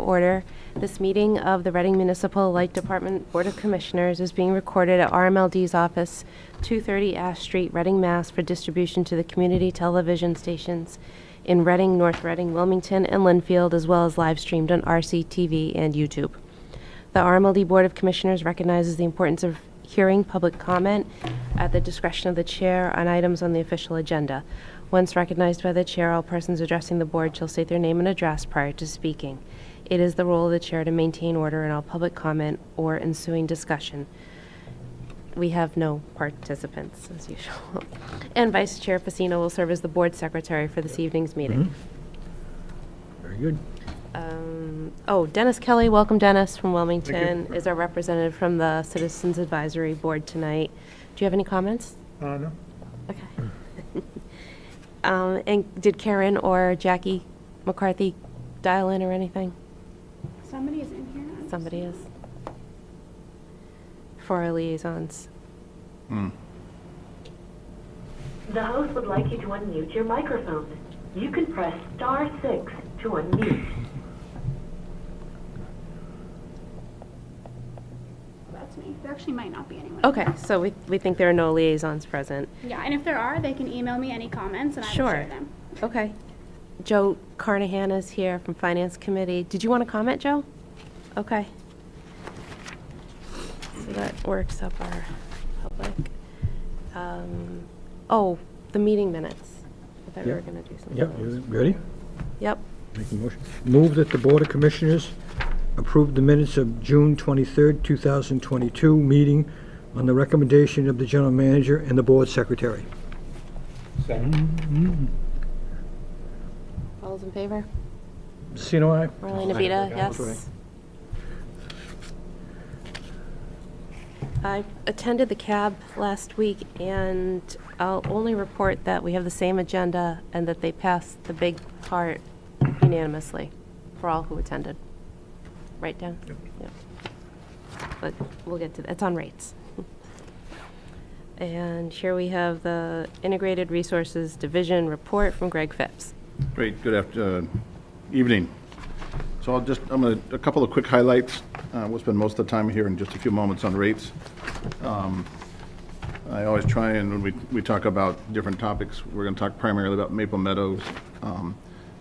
order. This meeting of the Reading Municipal Light Department Board of Commissioners is being recorded at RMLD's office, 230 Ash Street, Reading, Mass. For distribution to the community television stations in Reading, North Reading, Wilmington, and Lynnfield, as well as live streamed on RCTV and YouTube. The RMLD Board of Commissioners recognizes the importance of hearing public comment at the discretion of the chair on items on the official agenda. Once recognized by the chair, all persons addressing the board shall state their name and address prior to speaking. It is the role of the chair to maintain order in all public comment or ensuing discussion. We have no participants, as usual. And Vice Chair Pacino will serve as the board secretary for this evening's meeting. Very good. Dennis Kelly, welcome Dennis from Wilmington, is our representative from the Citizens Advisory Board tonight. Do you have any comments? No. Okay. And did Karen or Jackie McCarthy dial in or anything? Somebody is in here. Somebody is. For our liaisons. The host would like you to unmute your microphone. You can press *6 to unmute. That's me. There actually might not be anyone. Okay, so we think there are no liaisons present. Yeah, and if there are, they can email me any comments and I will Sure. share them. Okay. Joe Carnahan is here from Finance Committee. Did you want to comment, Joe? Okay. So that works up our public. The meeting minutes. I thought we were going to do something Yep, else. you ready? Yep. Make a motion. Move that the Board of Commissioners approve the minutes of June 23rd, 2022 meeting on the recommendation of the General Manager and the Board Secretary. All those in favor? Sino, aye? Marlene Abita, That's right. yes. I attended the CAB last week, and I'll only report that we have the same agenda and that they passed the big part unanimously for all who attended. Right, Dan? Yep. But we'll get to that. It's on rates. And here we have the Integrated Resources Division report from Greg Phipps. Great, good evening. So I'm going to, a couple of quick highlights. We'll spend most of the time here in just a few moments on rates. I always try, and when we talk about different topics, we're going to talk primarily about Maple Meadows,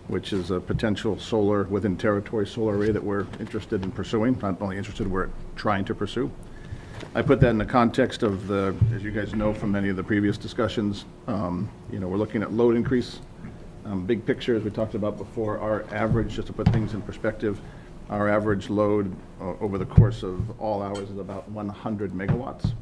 which is a potential solar, within territory solar array that we're interested in pursuing. Not only interested, we're trying to pursue. I put that in the context of the, as you guys know from many of the previous discussions, we're looking at load increase. Big picture, as we talked about before, our average, just to put things in perspective, our average load over the course of all hours is about 100 megawatts.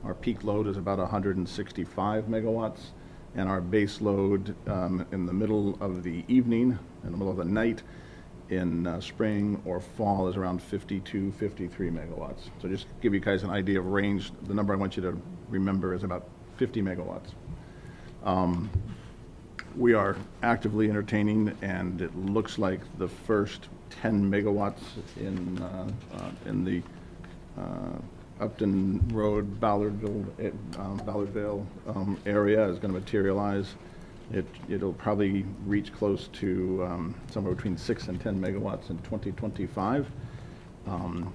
Our peak load is about 165 megawatts, and our base load in the middle of the evening, in the middle of the night, in spring or fall is around 52, 53 megawatts. So just to give you guys an idea of range, the number I want you to remember is about 50 megawatts. We are actively entertaining, and it looks like the first 10 megawatts in the Upton Road, Ballardville area is going to materialize. It'll probably reach close to somewhere between 6 and 10 megawatts in 2025.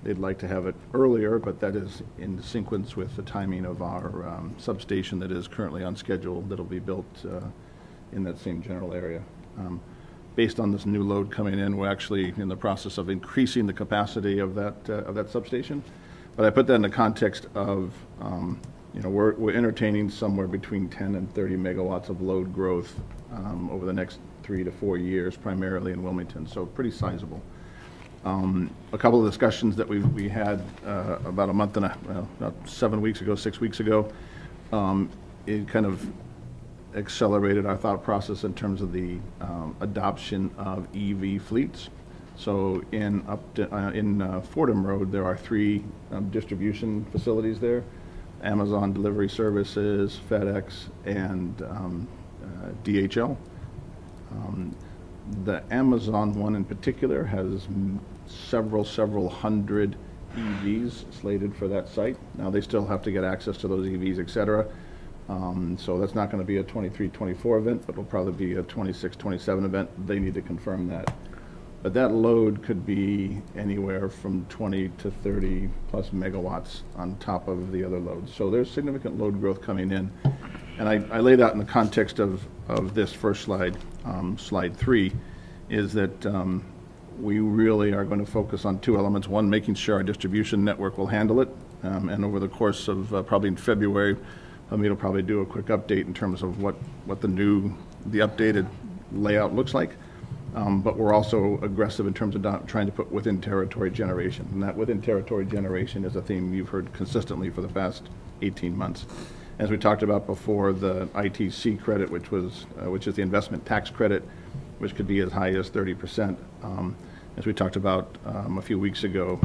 They'd like to have it earlier, but that is in sequence with the timing of our substation that is currently on schedule that'll be built in that same general area. Based on this new load coming in, we're actually in the process of increasing the capacity of that substation. But I put that in the context of, we're entertaining somewhere between 10 and 30 megawatts of load growth over the next 3 to 4 years, primarily in Wilmington, so pretty sizable. A couple of discussions that we had about a month and about 7 weeks ago, 6 weeks ago, it kind of accelerated our thought process in terms of the adoption of EV fleets. So in Fordham Road, there are 3 distribution facilities there: Amazon Delivery Services, FedEx, and DHL. The Amazon one in particular has several hundred EVs slated for that site. Now they still have to get access to those EVs, et cetera. So that's not going to be a 23-24 event, but it'll probably be a 26-27 event. They need to confirm that. But that load could be anywhere from 20 to 30 plus megawatts on top of the other loads. So there's significant load growth coming in. And I laid out in the context of this first slide, slide 3, is that we really are going to focus on two elements. One, making sure our distribution network will handle it. And over the course of probably in February, Hamid will probably do a quick update in terms of what the updated layout looks like. But we're also aggressive in terms of trying to put within territory generation. And that within territory generation is a theme you've heard consistently for the past 18 months. As we talked about before, the ITC credit, which is the investment tax credit, which could be as high as 30%. As we talked about a few weeks ago,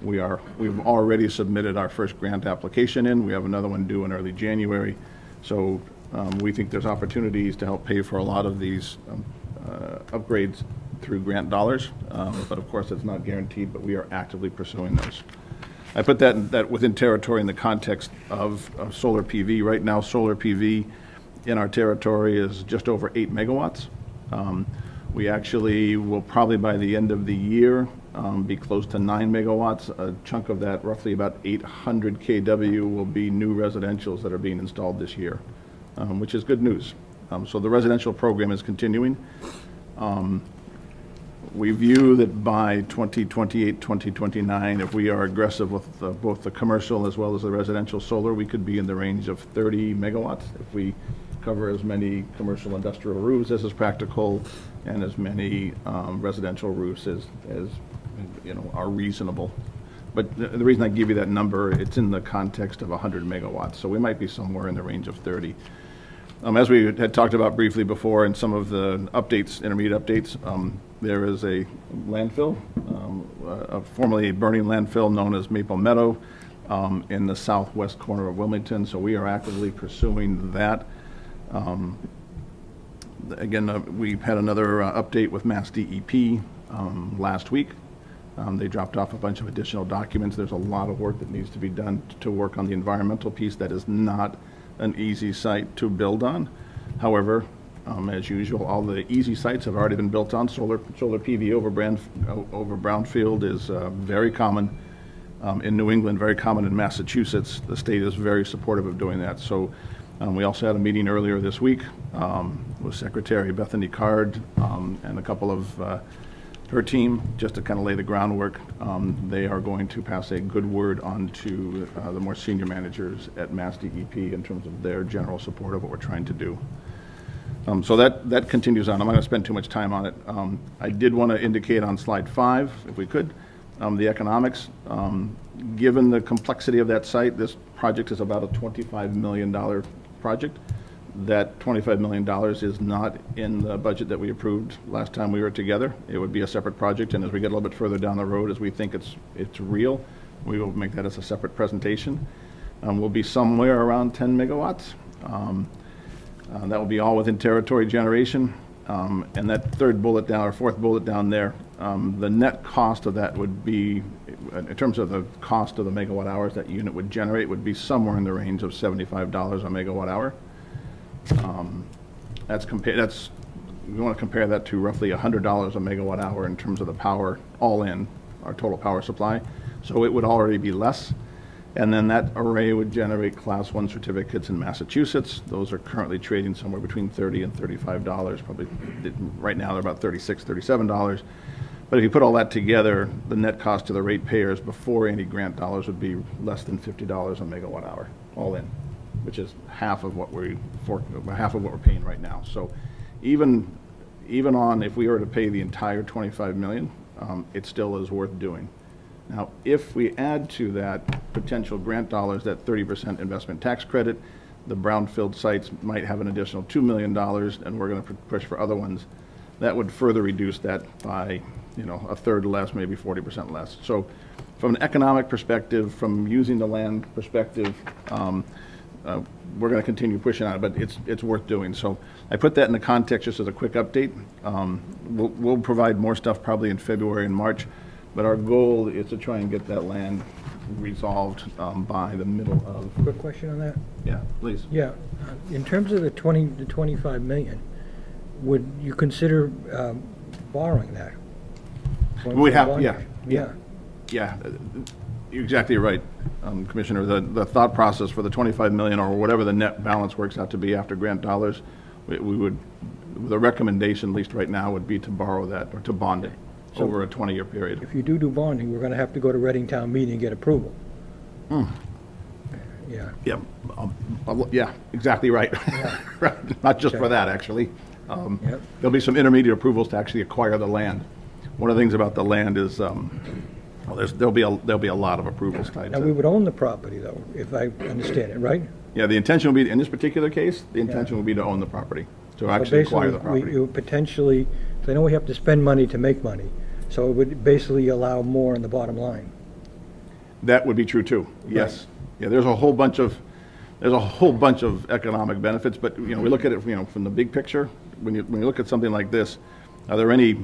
we've already submitted our first grant application in. We have another one due in early January. So we think there's opportunities to help pay for a lot of these upgrades through grant dollars, but of course it's not guaranteed, but we are actively pursuing those. I put that within territory in the context of solar PV. Right now, solar PV in our territory is just over 8 megawatts. We actually will probably by the end of the year be close to 9 megawatts. A chunk of that, roughly about 800 kW, will be new residentials that are being installed this year, which is good news. So the residential program is continuing. We view that by 2028, 2029, if we are aggressive with both the commercial as well as the residential solar, we could be in the range of 30 megawatts if we cover as many commercial industrial roofs as is practical and as many residential roofs as are reasonable. But the reason I give you that number, it's in the context of 100 megawatts, so we might be somewhere in the range of 30. As we had talked about briefly before in some of the updates, intermediate updates, there is a landfill, formerly a burning landfill known as Maple Meadow, in the southwest corner of Wilmington. So we are actively pursuing that. Again, we had another update with Mass DEP last week. They dropped off a bunch of additional documents. There's a lot of work that needs to be done to work on the environmental piece. That is not an easy site to build on. However, as usual, all the easy sites have already been built on. Solar PV over brownfield is very common in New England, very common in Massachusetts. The state is very supportive of doing that. So we also had a meeting earlier this week with Secretary Bethany Card and a couple of her team, just to kind of lay the groundwork. They are going to pass a good word on to the more senior managers at Mass DEP in terms of their general support of what we're trying to do. So that continues on. I'm not going to spend too much time on it. I did want to indicate on slide 5, if we could, the economics. Given the complexity of that site, this project is about a $25 million project. That $25 million is not in the budget that we approved last time we were together. It would be a separate project, and as we get a little bit further down the road, as we think it's real, we will make that as a separate presentation. We'll be somewhere around 10 megawatts. That will be all within territory generation. And that third bullet down, or fourth bullet down there, the net cost of that would be, in terms of the cost of the megawatt hours that unit would generate, would be somewhere in the range of $75 a megawatt hour. We want to compare that to roughly $100 a megawatt hour in terms of the power all in, our total power supply. So it would already be less. And then that array would generate Class 1 certificates in Massachusetts. Those are currently trading somewhere between $30 and $35. Probably right now they're about $36, $37. But if you put all that together, the net cost to the ratepayers before any grant dollars would be less than $50 a megawatt hour, all in, which is half of what we're paying right now. So even on, if we were to pay the entire $25 million, it still is worth doing. Now, if we add to that potential grant dollars, that 30% investment tax credit, the brownfield sites might have an additional $2 million, and we're going to push for other ones. That would further reduce that by, a third less, maybe 40% less. So from an economic perspective, from using the land perspective, we're going to continue pushing on it, but it's worth doing. So I put that in the context just as a quick update. We'll provide more stuff probably in February and March, but our goal is to try and get that land resolved by the middle of... Quick question on that? Yeah, please. Yeah, in terms of the 25 million, would you consider borrowing that? We have, yeah, Yeah. yeah, you're exactly right, Commissioner. The thought process for the 25 million or whatever the net balance works out to be after grant dollars, we would, the recommendation, at least right now, would be to borrow that or to bond it So- over a 20-year period. If you do bonding, we're gonna have to go to Reading Town Meeting and get approval. Yeah, Yeah, yeah, exactly right. Right. Not just for Okay. that, actually. Yep. There'll be some intermediate approvals to actually acquire the land. One of the things about the land is, well, there'll be a lot of approvals tied now to we it. would own the property though, if I understand it, right? Yeah, the intention will be, in this particular case, the intention will be to own the property, to So actually acquire the basically, property. you would potentially, 'cause I know we have to spend money to make money, so it would basically allow more in the bottom line. That would be true too, yes. Yeah, there's a whole bunch of economic benefits, but, you know, we look at it, you know, from the big picture. When you look at something like this, are there any,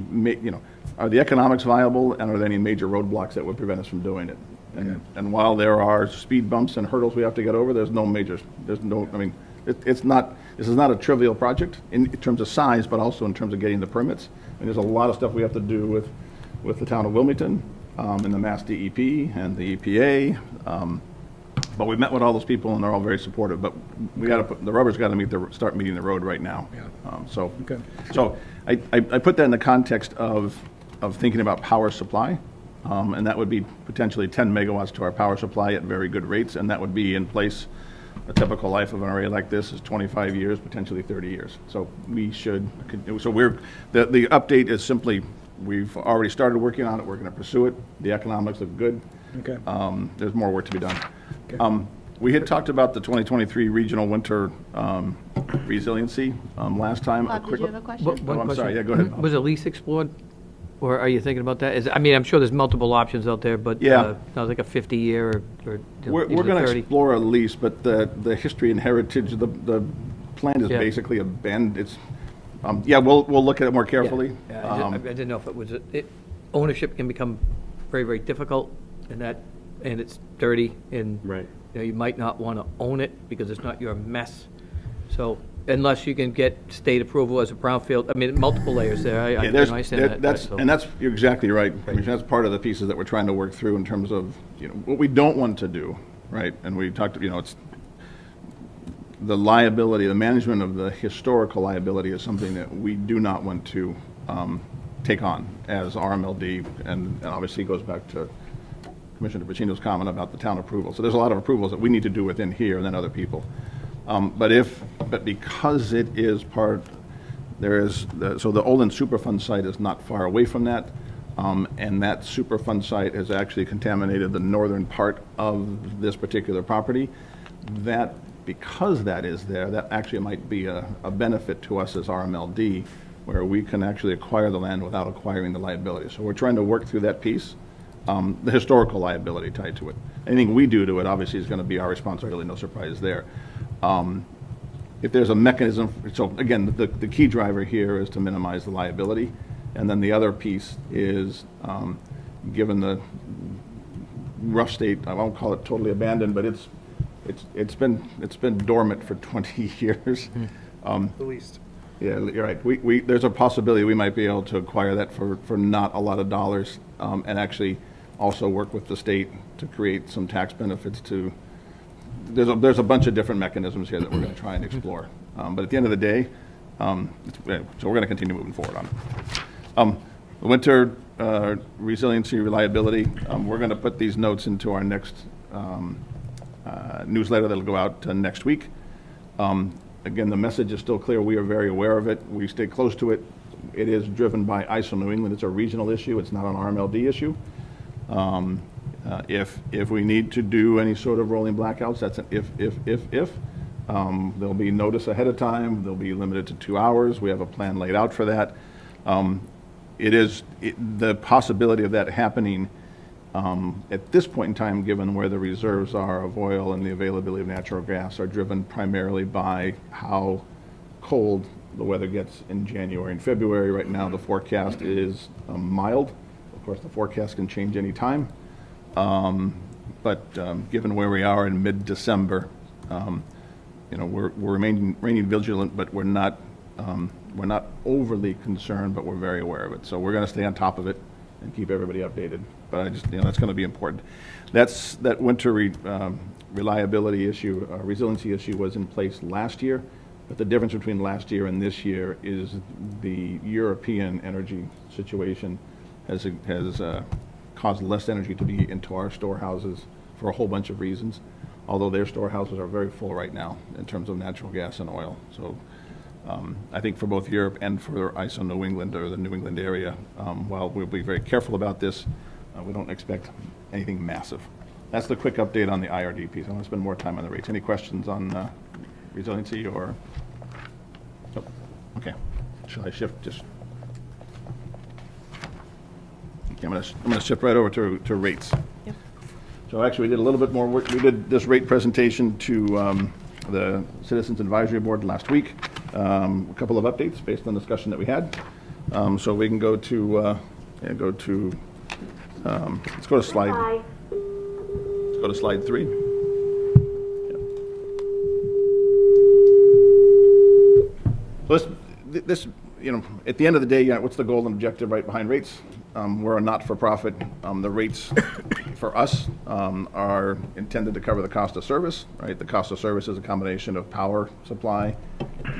are the economics viable, and are there any major roadblocks that would prevent us from doing it? And while there are speed bumps and hurdles we have to get over, I mean, this is not a trivial project in terms of size, but also in terms of getting the permits. And there's a lot of stuff we have to do with the town of Wilmington, and the Mass DEP and the EPA. But we've met with all those people, and they're all very supportive. But the rubber's got to start meeting the road right now. Yeah. Okay. So I put that in the context of thinking about power supply, and that would be potentially 10 megawatts to our power supply at very good rates, and that would be in place. A typical life of an array like this is 25 years, potentially 30 years. So the update is simply, we've already started working on it, we're going to pursue it, the economics look good. Okay. There's more work to be done. Okay. We had talked about the 2023 regional winter resiliency last time. Bob, did you have a question? Oh, I'm sorry, yeah, go ahead. Was a lease explored, or are you thinking about that? I mean, I'm sure there's multiple options out there, but Yeah. like a 50-year or We're even going to 30. explore a lease, but the history and heritage, the plan is Yeah. basically abandoned. It's, we'll look at it more Yeah. carefully. Yeah, I didn't know if it was, ownership can become very, very difficult, and it's dirty, and Right. you might not want to own it because it's not your mess. So unless you can get state approval as a brownfield, I mean, multiple layers there. I Yeah, understand that. so- you're exactly right, Commissioner. That's part of the pieces that we're trying to work through in terms of, what we don't want to do, right? And we talked, it's the liability, the management of the historical liability is something that we do not want to take on as RMLD, and obviously goes back to Commissioner Pacino's comment about the town approval. So there's a lot of approvals that we need to do within here and then other people. But because it is so the Olin Superfund site is not far away from that, and that Superfund site has actually contaminated the northern part of this particular property. Because that is there, that actually might be a benefit to us as RMLD, where we can actually acquire the land without acquiring the liability. So we're trying to work through that piece, the historical liability tied to it. Anything we do to it, obviously, is going to be our responsibility, no surprise there. If there's a mechanism, so again, the key driver here is to minimize the liability. And then the other piece is, given the rough state, I won't call it totally abandoned, but it's been dormant for 20 years. At least. Yeah, you're right. There's a possibility we might be able to acquire that for not a lot of dollars, and actually also work with the state to create some tax benefits to. There's a bunch of different mechanisms here that we're going to try and explore. But at the end of the day, so we're going to continue moving forward on it. The winter resiliency reliability, we're going to put these notes into our next newsletter that'll go out next week. Again, the message is still clear. We are very aware of it. We stay close to it. It is driven by ISO New England. It's a regional issue. It's not an RMLD issue. If we need to do any sort of rolling blackouts, that's an if. There'll be notice ahead of time. They'll be limited to 2 hours. We have a plan laid out for that. The possibility of that happening at this point in time, given where the reserves are of oil and the availability of natural gas, are driven primarily by how cold the weather gets in January and February. Right now, the forecast is mild. Of course, the forecast can change any time. But given where we are in mid-December, we're remaining vigilant, but we're not overly concerned, but we're very aware of it. So we're going to stay on top of it. and keep everybody updated. But I just, that's going to be important. That winter reliability issue, resiliency issue was in place last year, but the difference between last year and this year is the European energy situation has caused less energy to be into our storehouses for a whole bunch of reasons, although their storehouses are very full right now in terms of natural gas and oil. So I think for both Europe and for ISO New England, or the New England area, while we'll be very careful about this, we don't expect anything massive. That's the quick update on the IRD piece. I want to spend more time on the rates. Any questions on resiliency or? Oh, okay. Shall I shift just? Okay, I'm going to shift right over to rates. Yep. So actually, we did a little bit more work. We did this rate presentation to the Citizens Advisory Board last week. A couple of updates based on the discussion that we had. So we can go to let's go to slide. Bye. Let's go to slide 3. So this, at the end of the day, what's the goal and objective right behind rates? We're a not-for-profit. The rates for us are intended to cover the cost of service, right? The cost of service is a combination of power supply.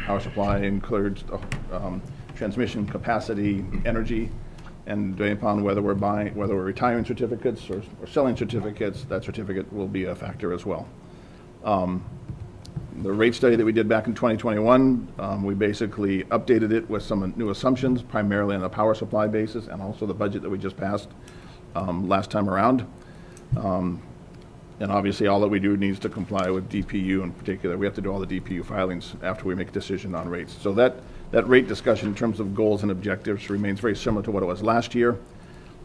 Power supply includes transmission capacity, energy, and depending upon whether we're retiring certificates or selling certificates, that certificate will be a factor as well. The rate study that we did back in 2021, we basically updated it with some new assumptions, primarily on a power supply basis, and also the budget that we just passed last time around. And obviously, all that we do needs to comply with DPU in particular. We have to do all the DPU filings after we make a decision on rates. So that rate discussion in terms of goals and objectives remains very similar to what it was last year.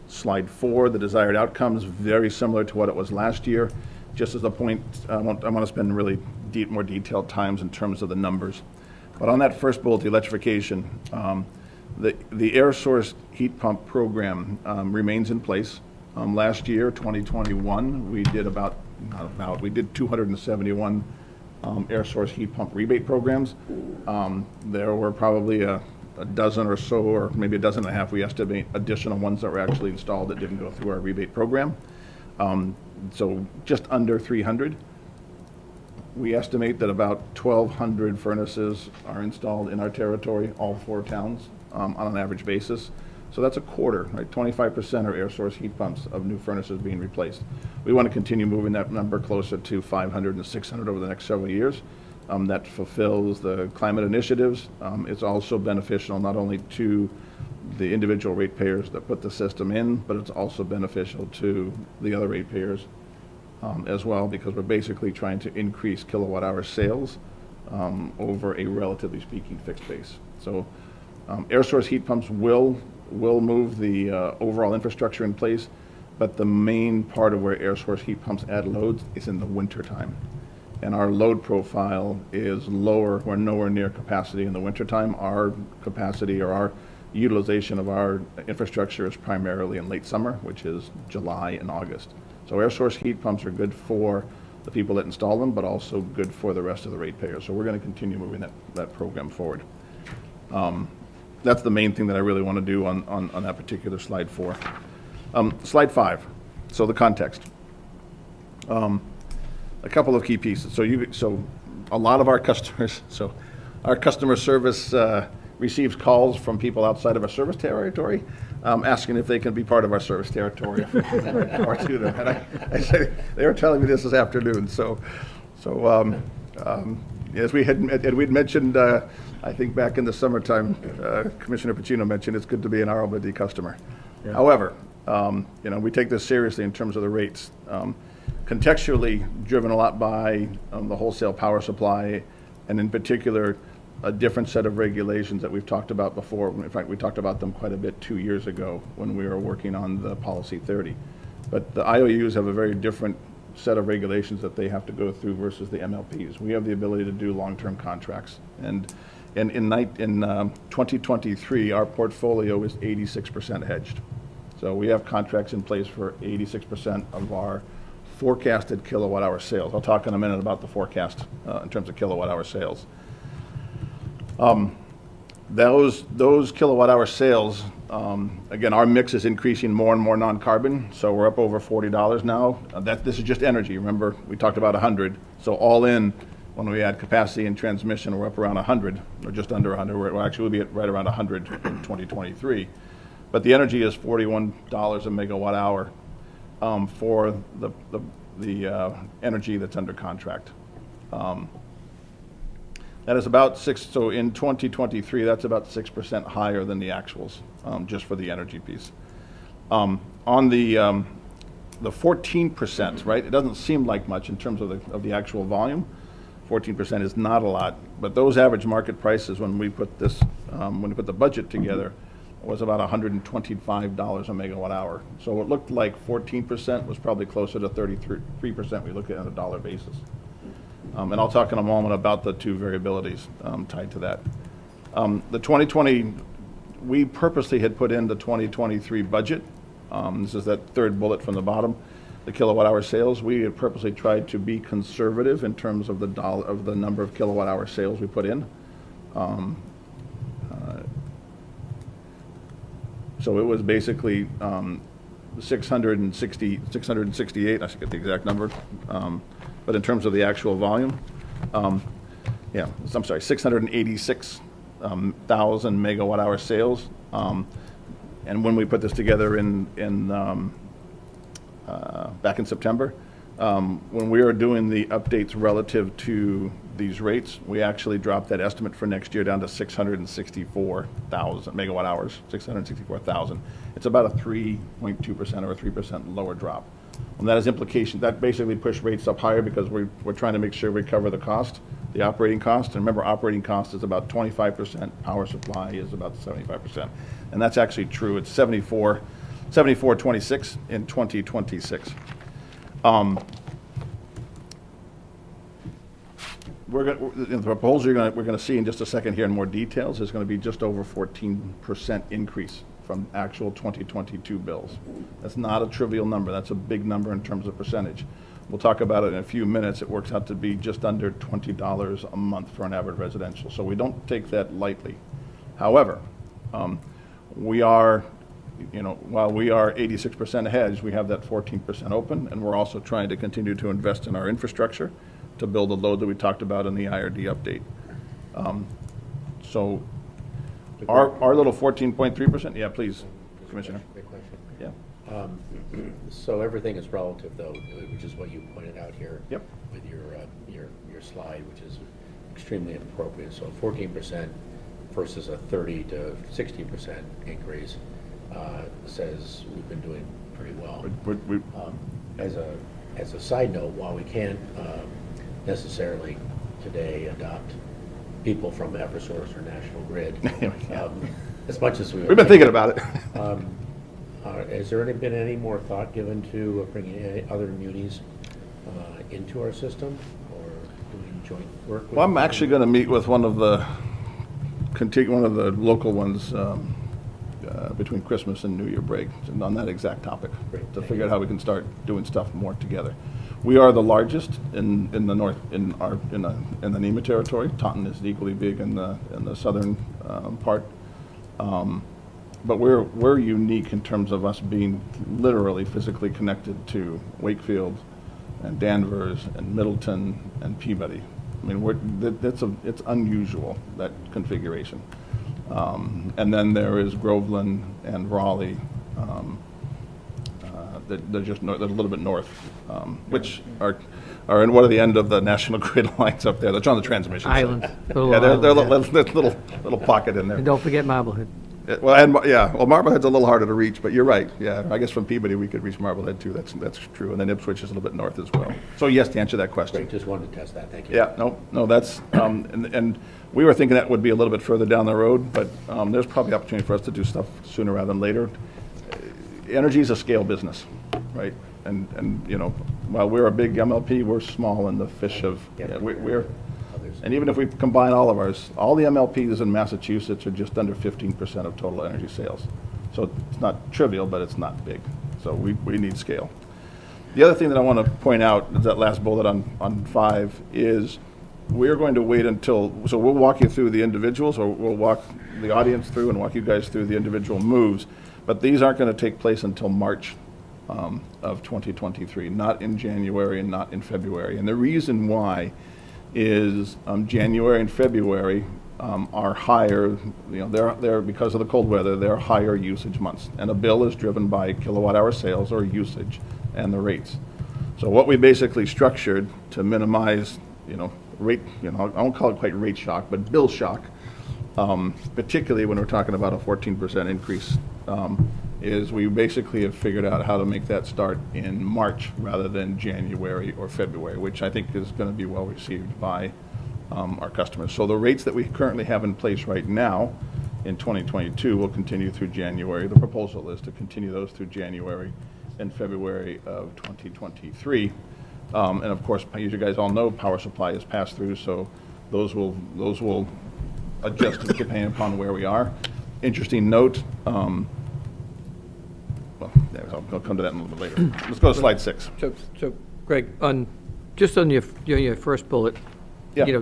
Slide 4, the desired outcomes, very similar to what it was last year. Just as a point, I want to spend really more detailed times in terms of the numbers. But on that first bullet, the electrification, the air source heat pump program remains in place. Last year, 2021, we did we did 271 air source heat pump rebate programs. There were probably a dozen or so, or maybe a dozen and a half, we estimate, additional ones that were actually installed that didn't go through our rebate program. So just under 300. We estimate that about 1,200 furnaces are installed in our territory, all 4 towns, on an average basis. So that's a quarter, right? 25% are air source heat pumps of new furnaces being replaced. We want to continue moving that number closer to 500 and 600 over the next several years. That fulfills the climate initiatives. It's also beneficial not only to the individual ratepayers that put the system in, but it's also beneficial to the other ratepayers as well, because we're basically trying to increase kilowatt hour sales over a relatively speaking fixed base. So air source heat pumps will move the overall infrastructure in place, but the main part of where air source heat pumps add loads is in the winter time. And our load profile is lower. We're nowhere near capacity in the wintertime. Our capacity, or our utilization of our infrastructure, is primarily in late summer, which is July and August. So air source heat pumps are good for the people that install them, but also good for the rest of the ratepayers. So we're going to continue moving that program forward. That's the main thing that I really want to do on that particular slide 4. Slide 5, so the context. A couple of key pieces. So a lot of our customers, so our customer service receives calls from people outside of our service territory asking if they can be part of our service territory or to them. And I say, they were telling me this afternoon. So as we'd mentioned, I think back in the summertime, Commissioner Pacino mentioned it's good to be an RMLD customer. Yeah. However, we take this seriously in terms of the rates. Contextually driven a lot by the wholesale power supply, and in particular, a different set of regulations that we've talked about before. In fact, we talked about them quite a bit 2 years ago when we were working on the Policy 30. But the IOUs have a very different set of regulations that they have to go through versus the MLPs. We have the ability to do long-term contracts. And in 2023, our portfolio is 86% hedged. So we have contracts in place for 86% of our forecasted kilowatt hour sales. I'll talk in a minute about the forecast in terms of kilowatt hour sales. Those kilowatt hour sales, again, our mix is increasing more and more non-carbon, so we're up over $40 now. This is just energy. Remember, we talked about 100. So all in, when we add capacity and transmission, we're up around 100, or just under 100. We'll be at right around 100 in 2023. But the energy is $41 a megawatt hour for the energy that's under contract. That is about so in 2023, that's about 6% higher than the actuals, just for the energy piece. On the 14%, right, it doesn't seem like much in terms of the actual volume. 14% is not a lot, but those average market prices when we put this, when we put the budget together, was about $125 a megawatt hour. So it looked like 14% was probably closer to 33% we look at on a dollar basis. And I'll talk in a moment about the two variabilities tied to that. The 2020, we purposely had put in the 2023 budget. This is that third bullet from the bottom, the kilowatt hour sales. We had purposely tried to be conservative in terms of the number of kilowatt hour sales we put in. So it was basically 668, I should get the exact number. But in terms of the actual volume, yeah, I'm sorry, 686,000 megawatt hour sales. And when we put this together back in September, when we were doing the updates relative to these rates, we actually dropped that estimate for next year down to 664,000 megawatt hours, 664,000. It's about a 3.2% or a 3% lower drop. And that has implications. That basically pushed rates up higher because we're trying to make sure we cover the cost, the operating cost. And remember, operating cost is about 25%. Power supply is about 75%. And that's actually true. It's 74.26 in 2026. The proposal we're going to see in just a second here in more details is going to be just over 14% increase from actual 2022 bills. That's not a trivial number. That's a big number in terms of percentage. We'll talk about it in a few minutes. It works out to be just under $20 a month for an average residential. So we don't take that lightly. However, we are, while we are 86% hedged, we have that 14% open, and we're also trying to continue to invest in our infrastructure to build the load that we talked about in the IRD update. So our little 14.3%, yeah, please, Commissioner. Great question. Yeah. So everything is relative, though, which is what you pointed out here. Yep. With your slide, which is extremely appropriate. So 14% versus a 30 to 60% increase says we've been doing pretty well. As a side note, while we can't necessarily today adopt people from Eversource or National Grid, as much as we've been thinking about it. Has there been any more thought given to bringing any other munis into our system, or doing joint work with? Well, I'm actually going to meet with one of the local ones between Christmas and New Year break on that exact topic. Great, to figure out how we can start doing stuff more together. We are the largest in the north in the NEMA territory. Taunton is equally big in the southern part. But we're unique in terms of us being literally physically connected to Wakefield and Danvers and Middleton and Peabody. I mean, it's unusual, that configuration. And then there is Groveland and Raleigh. They're just they're a little bit north, which are in one of the end of the National Grid lines up there. They're on the transmission side. Islands. Yeah, they're a little pocket in there. And don't forget Marblehead. Well, Marblehead's a little harder to reach, but you're right. Yeah, I guess from Peabody we could reach Marblehead too. That's true. And then Ipswich is a little bit north as well. So yes, to answer that question. Great, just wanted to test that. Thank you. Yeah, no, that's and we were thinking that would be a little bit further down the road, but there's probably opportunity for us to do stuff sooner rather than later. Energy is a scale business, right? And while we're a big MLP, we're small in the fish of we're. And even if we combine all of ours, all the MLPs in Massachusetts are just under 15% of total energy sales. So it's not trivial, but it's not big. So we need scale. The other thing that I want to point out is that last bullet on 5 is we're going to wait until, so we'll walk you through the individuals, or we'll walk the audience through and walk you guys through the individual moves, but these aren't going to take place until March of 2023, not in January and not in February. And the reason why is January and February are higher, they're because of the cold weather, they're higher usage months. And a bill is driven by kilowatt hour sales or usage and the rates. So what we basically structured to minimize, rate, I won't call it quite rate shock, but bill shock, particularly when we're talking about a 14% increase, is we basically have figured out how to make that start in March rather than January or February, which I think is going to be well received by our customers. So the rates that we currently have in place right now in 2022 will continue through January. The proposal is to continue those through January and February of 2023. And of course, as you guys all know, power supply is passed through, so those will adjust depending upon where we are. Interesting note, I'll come to that in a little bit later. Let's go to slide 6. So Greg, just on your first bullet, Yeah.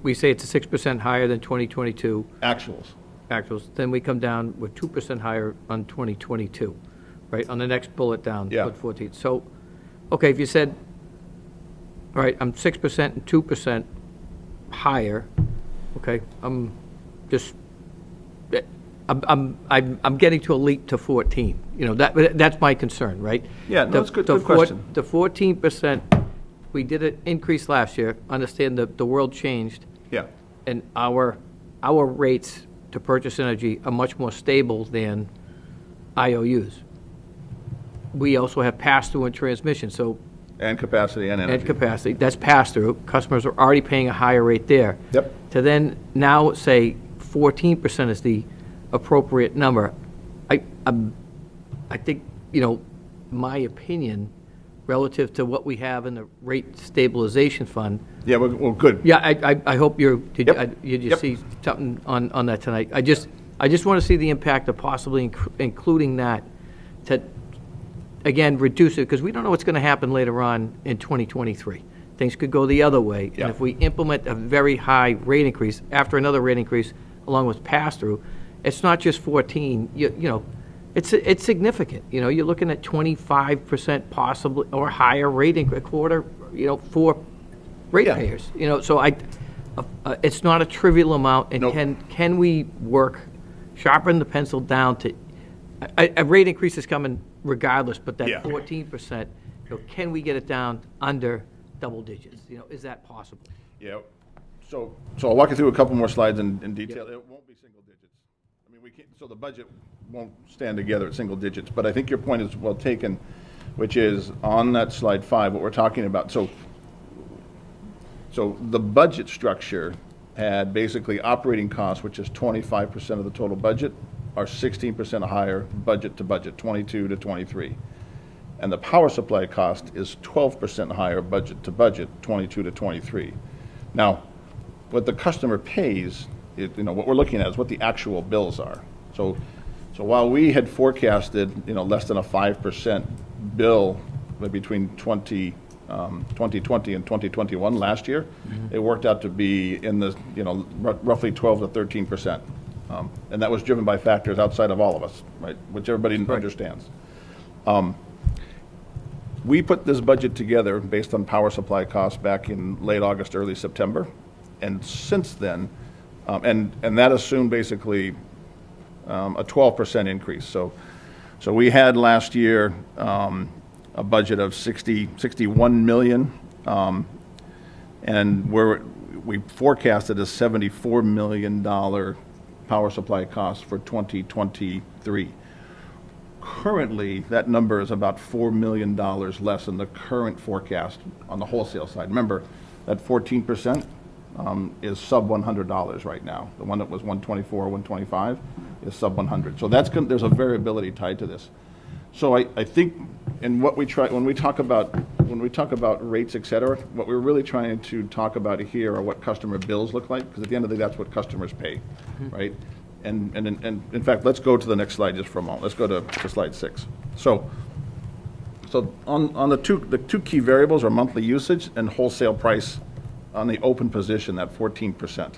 We say it's a 6% higher than 2022 Actuals. actuals, then we come down with 2% higher on 2022, right? On the next bullet down, Yeah. put 14. So, okay, if you said, all right, I'm 6% and 2% higher, okay, I'm getting to a leap to 14. That's my concern, right? Yeah, no, it's good question. The 14%, we did an increase last year. Understand the world changed, Yeah. and our rates to purchase energy are much more stable than IOUs. We also have pass-through and transmission, so And capacity and energy. and capacity, that's pass-through. Customers are already paying a higher rate there. Yep. To then now say 14% is the appropriate number, I think, my opinion, relative to what we have in the rate stabilization fund. Yeah, well, good. Yeah, I hope did Yep. you Yep. see something on that tonight? I just want to see the impact of possibly including that to, again, reduce it, because we don't know what's going to happen later on in 2023. Things could go the other way. Yeah. And if we implement a very high rate increase, after another rate increase, along with pass-through, it's not just 14, it's significant. You're looking at 25% possibly, or higher rate a quarter, for ratepayers. So it's not a trivial amount, and Nope. can we sharpen the pencil down to, a rate increase is coming regardless, but that Yeah. 14%, can we get it down under double digits? Is that possible? Yeah. So I'll walk you through a couple more slides in detail. It won't be single digits. I mean, we can't, so the budget won't stand together at single digits, but I think your point is well taken, which is on that slide 5, what we're talking about. So the budget structure had basically operating costs, which is 25% of the total budget, are 16% higher budget to budget, 22 to 23. And the power supply cost is 12% higher budget to budget, 22 to 23. Now, what the customer pays, what we're looking at is what the actual bills are. So while we had forecasted, less than a 5% bill between 2020 and 2021 last year, it worked out to be in the, roughly 12 to 13%. And that was driven by factors outside of all of us, right, which everybody understands. We put this budget together based on power supply costs back in late August, early September. And since then, and that assumed basically a 12% increase. So we had last year a budget of 61 million, and we forecasted a $74 million power supply cost for 2023. Currently, that number is about $4 million less than the current forecast on the wholesale side. Remember, that 14% is sub $100 right now. The one that was 124, 125 is sub 100. So there's a variability tied to this. So I think, and what we try when we talk about rates, et cetera, what we're really trying to talk about here are what customer bills look like, because at the end of the day, that's what customers pay, right? And in fact, let's go to the next slide just for a moment. Let's go to slide 6. So on the two key variables are monthly usage and wholesale price on the open position, that 14%.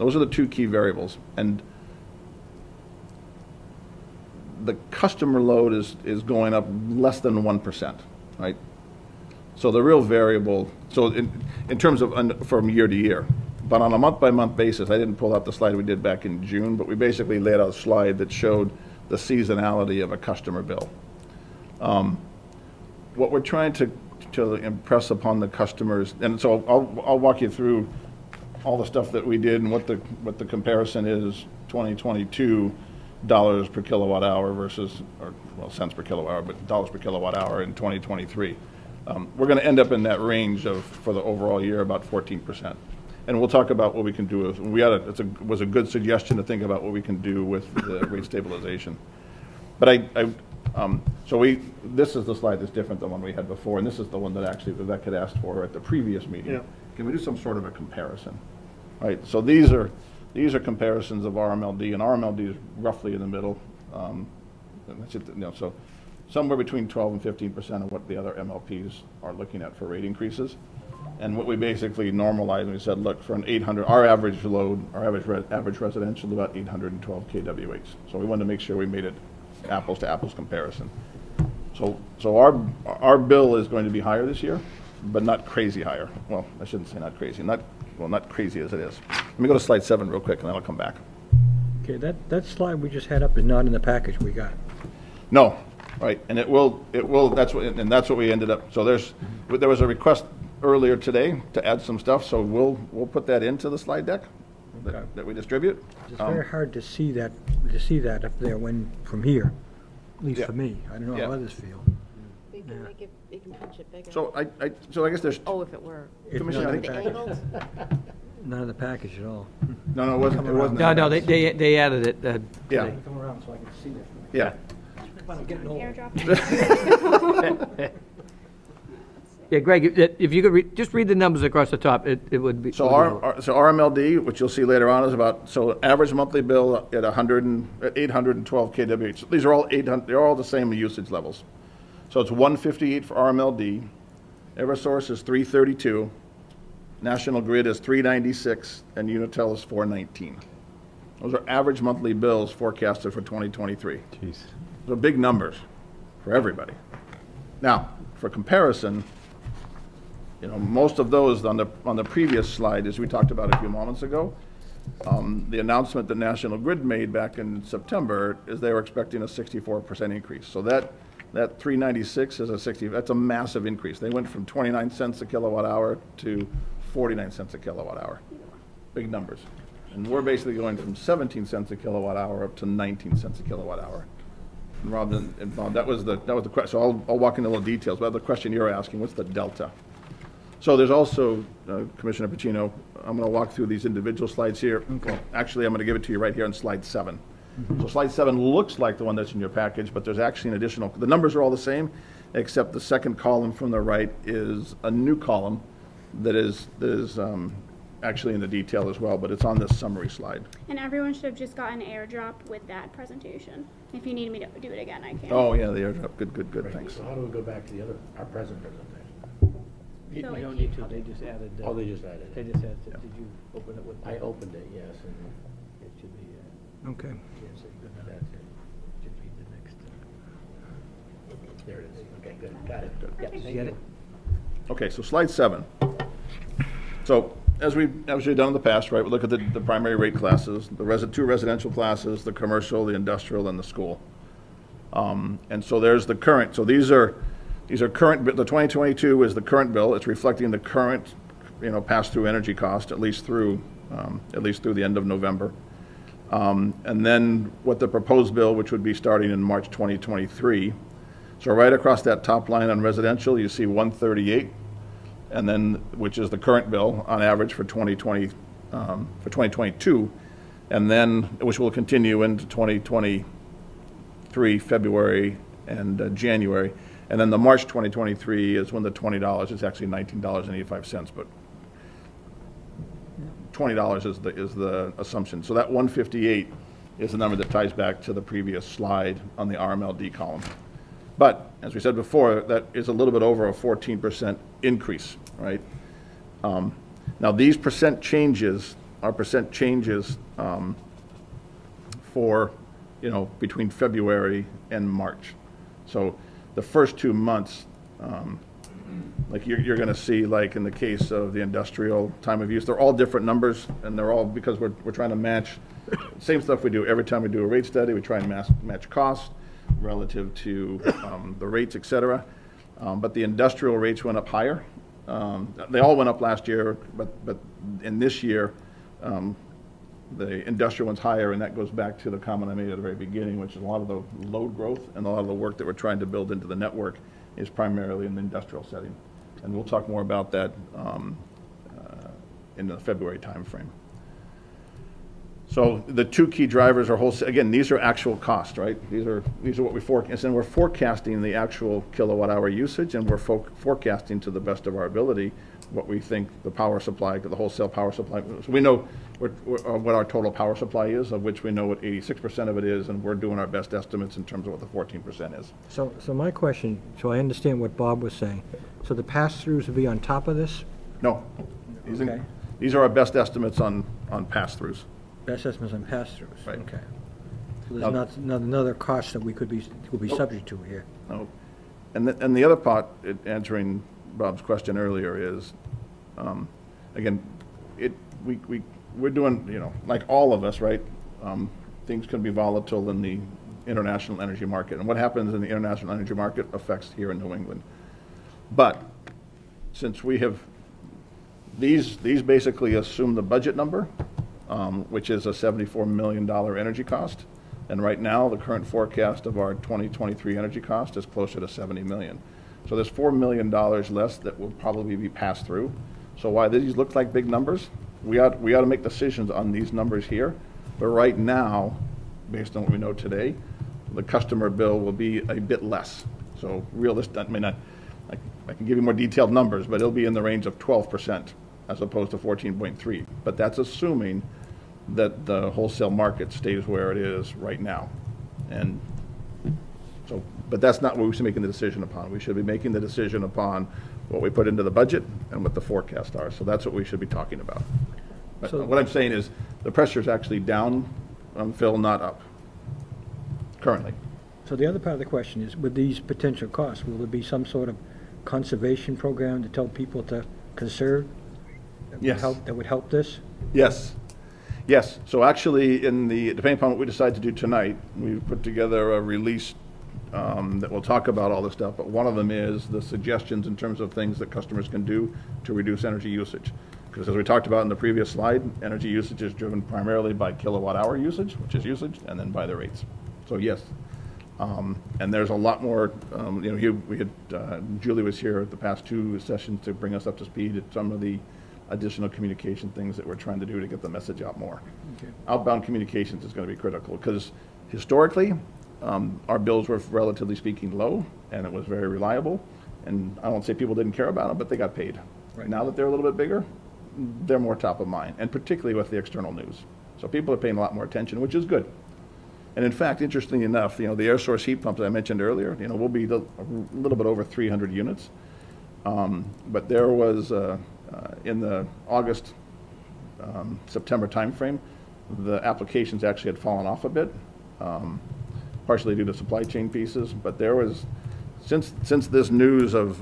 Those are the two key variables. And the customer load is going up less than 1%, right? So the real variable, so in terms of from year to year, but on a month-by-month basis, I didn't pull out the slide we did back in June, but we basically laid out a slide that showed the seasonality of a customer bill. What we're trying to impress upon the customers, and so I'll walk you through all the stuff that we did and what the comparison is 2022 dollars per kilowatt hour versus, or well, cents per kilowatt hour, but dollars per kilowatt hour in 2023. We're going to end up in that range of, for the overall year, about 14%. And we'll talk about what we can do with, was a good suggestion to think about what we can do with the rate stabilization. But this is the slide that's different than the one we had before, and this is the one that actually Vivek had asked for at the previous meeting. Yeah. Can we do some sort of a comparison? Right, so these are comparisons of RMLD, and RMLD is roughly in the middle. And that's it, so somewhere between 12 and 15% of what the other MLPs are looking at for rate increases. And what we basically normalized, and we said, look, for an 800, our average load, our average residential is about 812 kWh. So we wanted to make sure we made it apples to apples comparison. So our bill is going to be higher this year, but not crazy higher. Well, I shouldn't say not crazy, not crazy as it is. Let me go to slide 7 real quick, and then I'll come back. Okay, that slide we just had up is not in the package we got. No, right, and it will, that's what we ended up, so there was a request earlier today to add some stuff, so we'll put that into the slide deck that we distribute. It's very hard to see that up there from here, at least Yeah. for me. I don't know Yeah. how others feel. You can make it, you can punch it bigger. So I guess there's, Oh, if it were. It's Commissioner, not I in the think- package. Angled? Not in the package at all. no, it wasn't. No, they added it. Yeah, Come around so I can see that. yeah. I'm getting old. Airdrop. Yeah, Greg, if you could just read the numbers across the top, it would be. So RMLD, which you'll see later on, is about, so average monthly bill at 812 kWh. So these are all 800, they're all the same usage levels. So it's 158 for RMLD, Eversource is 332, National Grid is 396, and Unitel is 419. Those are average monthly bills forecasted for 2023. Jeez. Those are big numbers for everybody. Now, for comparison, most of those on the previous slide, as we talked about a few moments ago, the announcement that National Grid made back in September is they were expecting a 64% increase. So that 396 is that's a massive increase. They went from 29 cents a kilowatt hour to 49 cents a kilowatt hour. Big numbers. And we're basically going from 17 cents a kilowatt hour up to 19 cents a kilowatt hour. And Rob, that was the question. So I'll walk into a little details, but the question you're asking, what's the delta? So there's also, Commissioner Pacino, I'm going to walk through these individual slides here. Okay. Well, actually, I'm going to give it to you right here on slide 7. So slide 7 looks like the one that's in your package, but there's actually an additional, the numbers are all the same, except the second column from the right is a new column that is actually in the detail as well, but it's on this summary slide. And everyone should have just gotten airdrop with that presentation. If you need me to do it again, I can. Oh, yeah, the airdrop. Good, Right, thanks. So how do we go back to our present presentation? You So don't if need to, they just added. Oh, they just added They it. just added it. Did you open it with? I opened it, yes, and It should be, Okay. that's it. should be the next. There it is. Okay, good, got it. Yeah, you get it? Okay, so slide 7. So as we've done in the past, right, we look at the primary rate classes, the two residential classes, the commercial, the industrial, and the school. And so there's the current. So these are current. The 2022 is the current bill. It's reflecting the current, pass-through energy cost at least through the end of November. And then what the proposed bill, which would be starting in March 2023. So right across that top line on residential, you see 138, and then which is the current bill on average for 2022, and then which will continue into 2023 February and January, and then the March 2023 is when the $20 is actually $19.85, but $20 is the assumption. So that 158 is the number that ties back to the previous slide on the RMLD column. But, as we said before, that is a little bit over a 14% increase, right? Now, these percent changes our percent changes for, between February and March. So the first 2 months, like you're going to see, like in the case of the industrial time of use, they're all different numbers, and they're all because we're trying to match same stuff we do every time we do a rate study. We try and match costs relative to the rates, et cetera. But the industrial rates went up higher. They all went up last year, but in this year, the industrial one's higher, and that goes back to the comment I made at the very beginning, which is a lot of the load growth and a lot of the work that we're trying to build into the network is primarily in the industrial setting. And we'll talk more about that in the February timeframe. So the two key drivers are wholesale. Again, these are actual costs, right? These are what we forecast, and we're forecasting the actual kilowatt hour usage, and we're forecasting to the best of our ability what we think the power supply, the wholesale power supply. So we know what our total power supply is, of which we know what 86% of it is, and we're doing our best estimates in terms of what the 14% is. So my question, so I understand what Bob was saying. So the pass-throughs will be on top of this? No, Okay. these are our best estimates on pass-throughs. Best estimates on pass-throughs? Right. Okay. So there's not another cost that we could be subject to here? No. And the other part, answering Bob's question earlier, is, again, we're doing, like all of us, right? Things can be volatile in the international energy market. And what happens in the international energy market affects here in New England. But since we have, these basically assume the budget number, which is a $74 million energy cost. And right now, the current forecast of our 2023 energy cost is closer to $70 million. So there's $4 million less that will probably be passed through. So while these look like big numbers, we ought to make decisions on these numbers here. But right now, based on what we know today, the customer bill will be a bit less. So realistic, I mean, I can give you more detailed numbers, but it'll be in the range of 12% as opposed to 14.3. But that's assuming that the wholesale market stays where it is right now. And so, but that's not what we should be making the decision upon. We should be making the decision upon what we put into the budget and what the forecasts are. So that's what we should be talking about. But So- what I'm saying is the pressure is actually down, Phil, not up, currently. So the other part of the question is, with these potential costs, will there be some sort of conservation program to tell people to conserve? Yes. That would help this? Yes. Yes. So actually, depending upon what we decide to do tonight, we've put together a release that will talk about all this stuff. But one of them is the suggestions in terms of things that customers can do to reduce energy usage. Because as we talked about in the previous slide, energy usage is driven primarily by kilowatt hour usage, which is usage, and then by the rates. So yes. And there's a lot more, Julie was here at the past two sessions to bring us up to speed at some of the additional communication things that we're trying to do to get the message out more. Okay. Outbound communications is going to be critical because historically, our bills were relatively speaking low and it was very reliable. And I won't say people didn't care about them, but they got paid. Right. Now that they're a little bit bigger, they're more top of mind, and particularly with the external news. So people are paying a lot more attention, which is good. And in fact, interestingly enough, the air source heat pumps I mentioned earlier, we'll be a little bit over 300 units. But there was, in the August, September timeframe, the applications actually had fallen off a bit, partially due to supply chain pieces. But there was, since this news of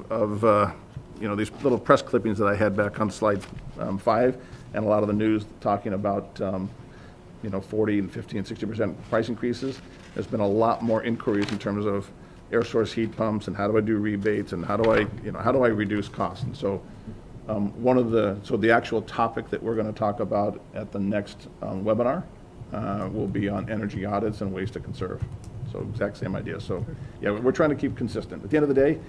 these little press clippings that I had back on slide 5, and a lot of the news talking about 40 and 50 and 60% price increases. There's been a lot more inquiries in terms of air source heat pumps and how do I do rebates and how do I reduce costs. And so the actual topic that we're going to talk about at the next webinar will be on energy audits and ways to conserve. So exact same idea. So yeah, we're trying to keep consistent. At the end of the day,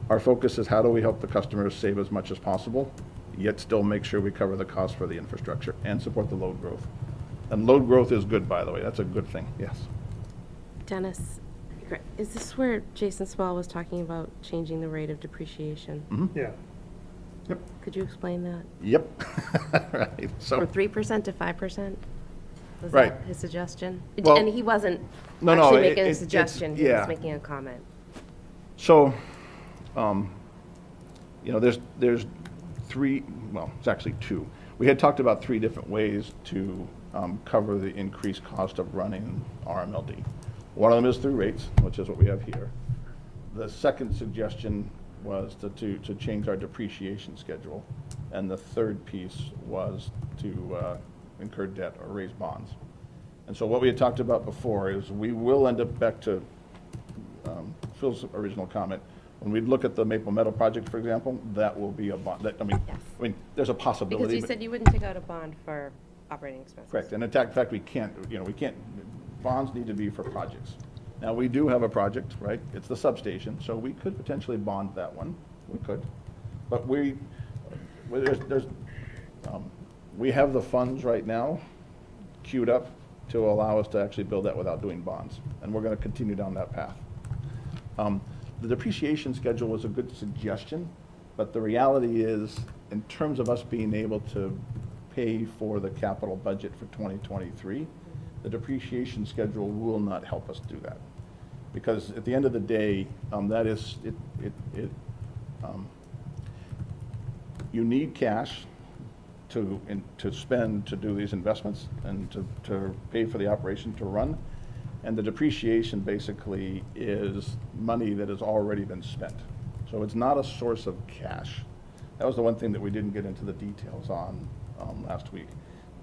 our focus is how do we help the customers save as much as possible, yet still make sure we cover the cost for the infrastructure and support the load growth. And load growth is good, by the way. That's a good thing, yes. Dennis, is this where Jason Small was talking about changing the rate of depreciation? Yeah. Yep. Could you explain that? Yep. Right. So, From 3% to 5%? Was Right. that his suggestion? Well, And he wasn't no, actually it- making a it's- suggestion, he yeah. was making a comment. So, there's three, well, it's actually two. we had talked about 3 different ways to cover the increased cost of running RMLD. One of them is through rates, which is what we have here. The second suggestion was to change our depreciation schedule. And the third piece was to incur debt or raise bonds. And so what we had talked about before is we will end up back to Phil's original comment. When we look at the Maple Meadow project, for example, that will be a bond. I mean, there's a possibility. Because you but- said you wouldn't take out a bond for operating expenses. Correct, and in fact, we can't, bonds need to be for projects. Now, we do have a project, right? It's the substation, so we could potentially bond that one. We could. But we have the funds right now queued up to allow us to actually build that without doing bonds, and we're going to continue down that path. The depreciation schedule was a good suggestion, but the reality is, in terms of us being able to pay for the capital budget for 2023, the depreciation schedule will not help us do that. Because at the end of the day, you need cash to spend to do these investments and to pay for the operation to run. And the depreciation basically is money that has already been spent. So it's not a source of cash. That was the one thing that we didn't get into the details on last week.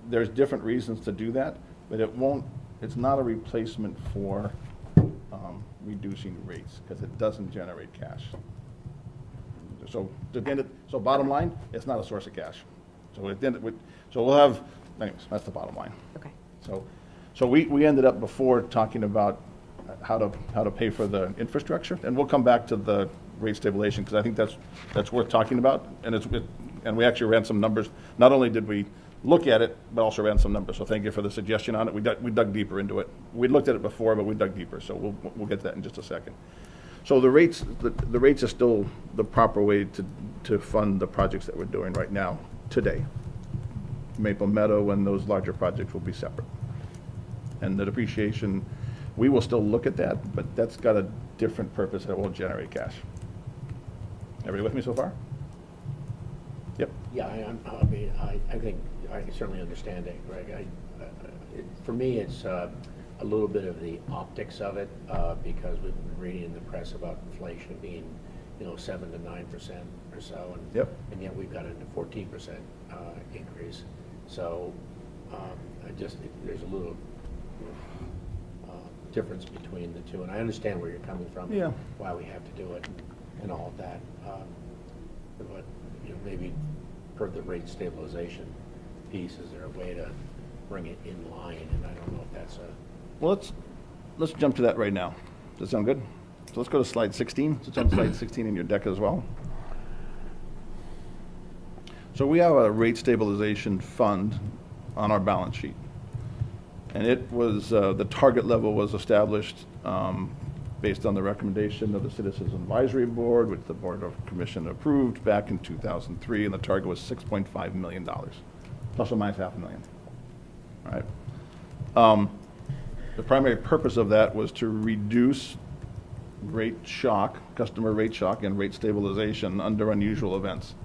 There's different reasons to do that, but it's not a replacement for reducing rates, because it doesn't generate cash. So bottom line, it's not a source of cash. So we'll have, anyways, that's the bottom line. Okay. So we ended up before talking about how to pay for the infrastructure, and we'll come back to the rate stabilization, because I think that's worth talking about, and we actually ran some numbers. Not only did we look at it, but also ran some numbers, so thank you for the suggestion on it. We dug deeper into it. We looked at it before, but we dug deeper, so we'll get to that in just a second. So the rates are still the proper way to fund the projects that we're doing right now, today. Maple Meadow and those larger projects will be separate. And the depreciation, we will still look at that, but that's got a different purpose that won't generate cash. Everybody with me so far? Yep. Yeah, I think I certainly understand it, Greg. For me, it's a little bit of the optics of it, because we've been reading in the press about inflation being, 7 to 9% or so, and Yep. and yet we've got a 14% increase. So there's a little difference between the two, and I understand where you're coming from. Yeah. Why we have to do it and all of that, but maybe per the rate stabilization piece, is there a way to bring it in line? And I don't know if that's Well, let's jump to that right now. Does that sound good? So let's go to slide 16. So it's on slide 16 in your deck as well. So we have a rate stabilization fund on our balance sheet. And it was, the target level was established based on the recommendation of the Citizens Advisory Board, which the Board of Commission approved back in 2003, and the target was $6.5 million, plus or minus $500,000. All right. The primary purpose of that was to reduce rate shock, customer rate shock, and rate stabilization under unusual events.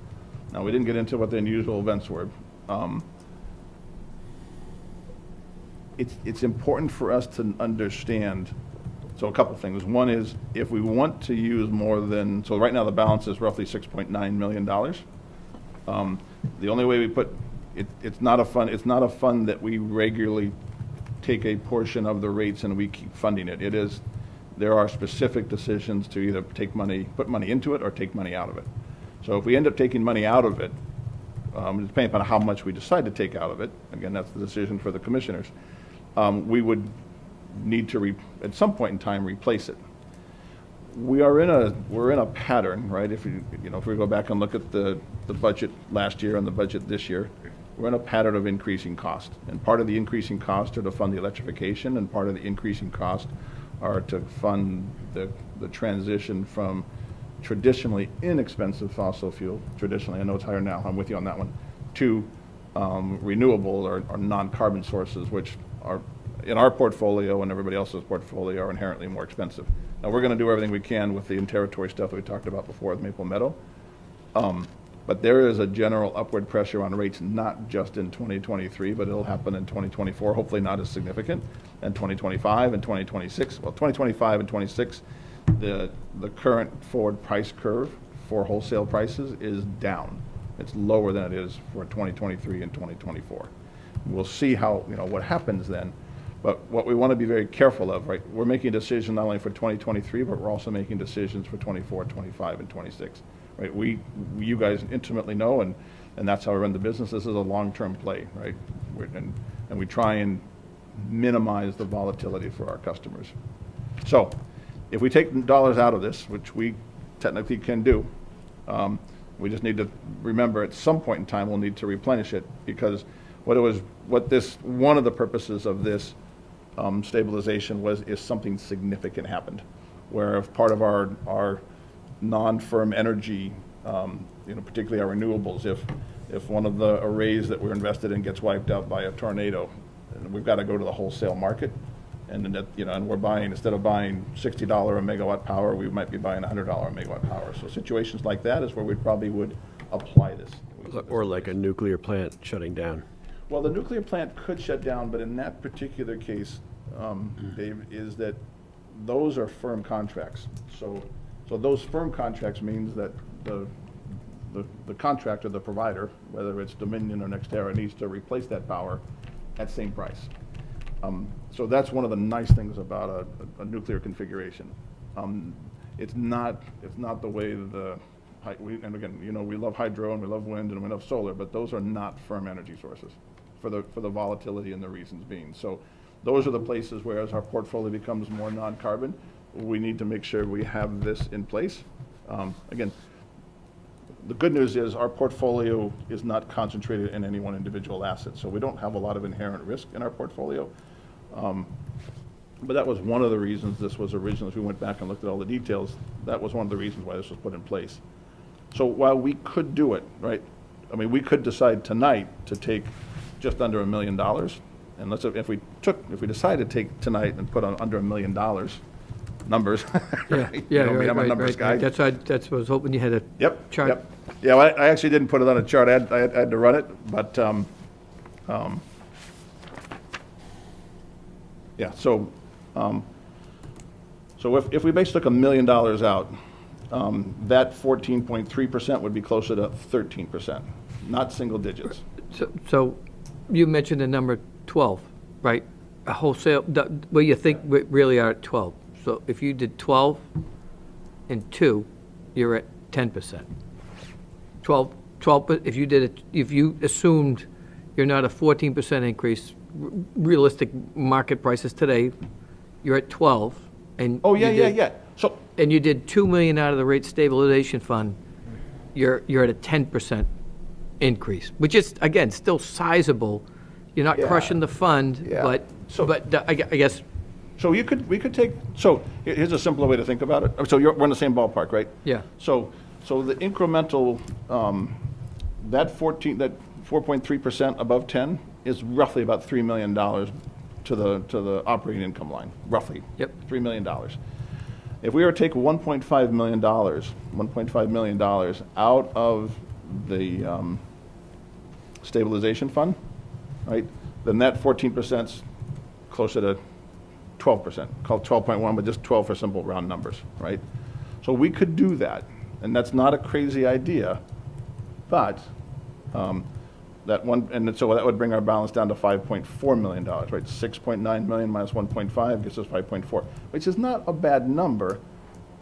Now, we didn't get into what the unusual events were. It's important for us to understand, so a couple things. One is, if we want to use more than, so right now the balance is roughly $6.9 million. The only way we put, it's not a fund that we regularly take a portion of the rates and we keep funding it. There are specific decisions to either put money into it or take money out of it. So if we end up taking money out of it, depending upon how much we decide to take out of it, again, that's the decision for the commissioners, we would need to, at some point in time, replace it. We're in a pattern, right? If we go back and look at the budget last year and the budget this year, we're in a pattern of increasing cost. And part of the increasing cost are to fund the electrification, and part of the increasing cost are to fund the transition from traditionally inexpensive fossil fuel, traditionally, I know it's higher now, I'm with you on that one, to renewable or non-carbon sources, which are in our portfolio and everybody else's portfolio are inherently more expensive. Now, we're going to do everything we can with the in-territory stuff that we talked about before with Maple Meadow. But But there is a general upward pressure on rates, not just in 2023, but it'll happen in 2024, hopefully not as significant, and 2025 and 2026. Well, 2025 and 26, the current forward price curve for wholesale prices is down. It's lower than it is for 2023 and 2024. We'll see how, what happens then. But what we want to be very careful of, right, we're making a decision not only for 2023, but we're also making decisions for 24, 25, and 26. Right? You guys intimately know, and that's how we run the business. This is a long-term play, right? And we try and minimize the volatility for our customers. So if we take dollars out of this, which we technically can do, we just need to remember at some point in time we'll need to replenish it, because one of the purposes of this stabilization is something significant happened, where if part of our non-firm energy, particularly our renewables, if one of the arrays that we're invested in gets wiped out by a tornado, and we've got to go to the wholesale market, and then and we're buying, instead of buying $60 a megawatt power, we might be buying $100 a megawatt power. So situations like that is where we probably would apply this. Or like a nuclear plant shutting down. Well, the nuclear plant could shut down, but in that particular case, Dave, is that those are firm contracts. So those firm contracts means that the contractor, the provider, whether it's Dominion or NextEra, needs to replace that power at same price. So that's one of the nice things about a nuclear configuration. It's not the way and again, we love hydro and we love wind and we love solar, but those are not firm energy sources for the volatility and the reasons being. So those are the places where, as our portfolio becomes more non-carbon, we need to make sure we have this in place. Again, the good news is our portfolio is not concentrated in any one individual asset, so we don't have a lot of inherent risk in our portfolio. But that was one of the reasons this was originally, as we went back and looked at all the details, that was one of the reasons why this was put in place. So while we could do it, right, I mean, we could decide tonight to take just under $1 million, and if we decided to take tonight and put on under $1 million, numbers. Right? I'm a numbers guy. That's what I was hoping you had a chart. Yep. Yeah, well, I actually didn't put it on a chart. I had to run it, but yeah. So if we basically took $1 million out, that 14.3% would be closer to 13%, not single digits. So you mentioned the number 12, right? A wholesale, well, you think we really are at 12. So if you did 12 and 2, you're at 10%. 12, but if you assumed you're not a 14% increase, realistic market prices today, you're at 12. And yeah. So and you did $2 million out of the rate stabilization fund, you're at a 10% increase, which is, again, still sizable. You're not crushing the fund, but I guess. So we could take, so here's a simpler way to think about it. So we're in the same ballpark, right? Yeah. So the incremental, that 4.3% above 10 is roughly about $3 million to the operating income line, roughly. Yep. $3 million. If we were to take $1.5 million out of the stabilization fund, right, then that 14% is closer to 12%, call it 12.1, but just 12 for simple round numbers, right? So we could do that, and that's not a crazy idea, but so that would bring our balance down to $5.4 million, right? 6.9 million minus 1.5 gives us 5.4, which is not a bad number,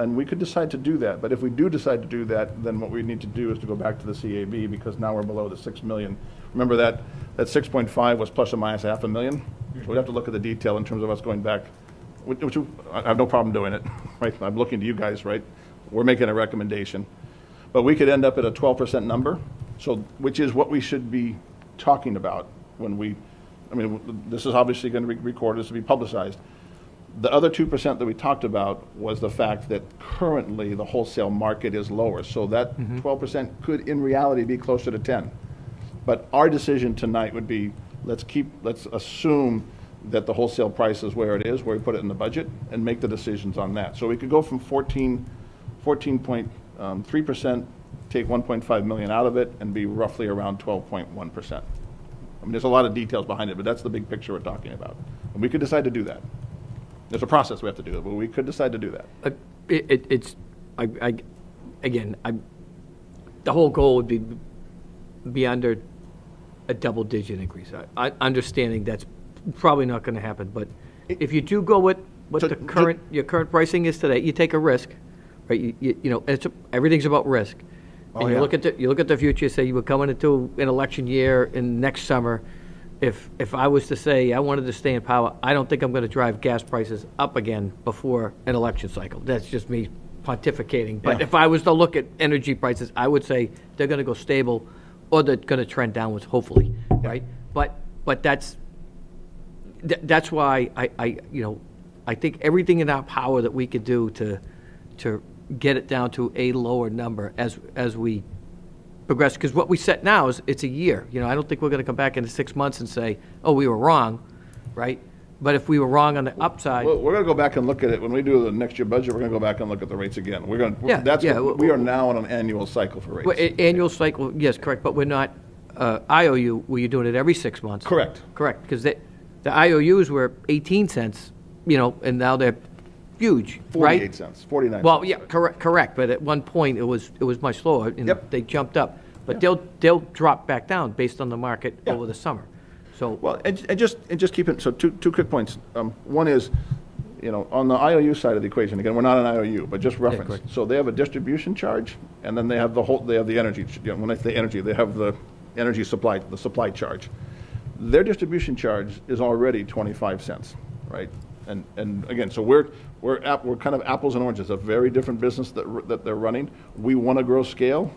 and we could decide to do that. But if we do decide to do that, then what we need to do is to go back to the CAB, because now we're below the 6 million. Remember that 6.5 was plus or minus $500,000. So we'd have to look at the detail in terms of us going back, which I have no problem doing it, right? I'm looking to you guys, right? We're making a recommendation. But we could end up at a 12% number, which is what we should be talking about when this is obviously going to be recorded, this will be publicized. The other 2% that we talked about was the fact that currently the wholesale market is lower. So that 12% could in reality be closer to 10. But our decision tonight would be, let's assume that the wholesale price is where it is, where we put it in the budget, and make the decisions on that. So we could go from 14.3% take 1.5 million out of it, and be roughly around 12.1%. I mean, there's a lot of details behind it, but that's the big picture we're talking about. And we could decide to do that. There's a process we have to do, but we could decide to do that. The whole goal would be under a double-digit increase. Understanding that's probably not going to happen, but if you do go with what your current pricing is today, you take a risk, right? You know, everything's about risk. And you look at the future. Say you were coming into an election year in next summer. If I was to say I wanted to stay in power, I don't think I'm going to drive gas prices up again before an election cycle. That's just me pontificating. But if I was to look at energy prices, I would say they're going to go stable, or they're going to trend downwards, hopefully, right? But that's why I think everything in our power that we could do to get it down to a lower number as we progress, because what we set now is it's a year. You know, I don't think we're going to come back in 6 months and say, oh, we were wrong, right? But if we were wrong on the upside, Well, we're going to go back and look at it. When we do the next year budget, we're going to go back and look at the rates again. We're going to, we are now on an annual cycle for rates. well, annual cycle, yes, correct, but we're not IOU, where you're doing it every 6 months. Correct. Correct, because the IOUs were 18 cents, and now they're huge, right? 48 cents, 49 Well, cents. yeah, correct, but at one point, it was much lower, and Yep. they jumped up. But they'll drop back down based on the market over the summer. So, Well, and just keep it, so two quick points. One is, on the IOU side of the equation, again, we're not an IOU, but just reference. correct. So they have a distribution charge, and then they have the energy, when I say energy, they have the energy supply, the supply charge. Their distribution charge is already 25 cents, right? And again, so we're kind of apples and oranges, a very different business that they're running. We want to grow scale,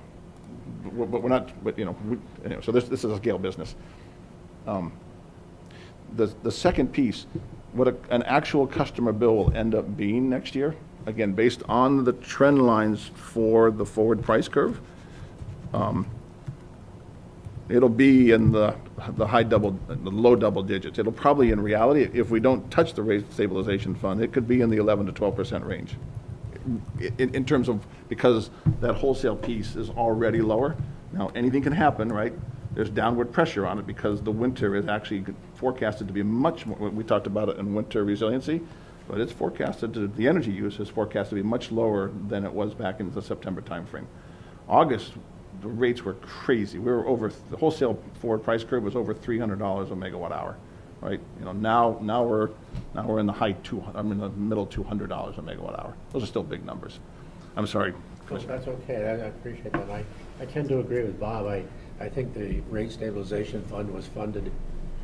but we're not, anyway, so this is a scale business. The second piece, what an actual customer bill will end up being next year, again, based on the trend lines for the forward price curve, it'll be in the low double digits. It'll probably, in reality, if we don't touch the rate stabilization fund, it could be in the 11 to 12% range. In terms of, because that wholesale piece is already lower. Now, anything can happen, right? There's downward pressure on it because the winter is actually forecasted to be much more, we talked about it in winter resiliency, but it's forecasted to, the energy use is forecast to be much lower than it was back in the September timeframe. August, the rates were crazy. We were over, the wholesale forward price curve was over $300 a megawatt hour, right? Now we're in the high I'm in the middle $200 a megawatt hour. Those are still big numbers. I'm sorry. No, that's okay, I appreciate that. I tend to agree with Bob. I think the rate stabilization fund was funded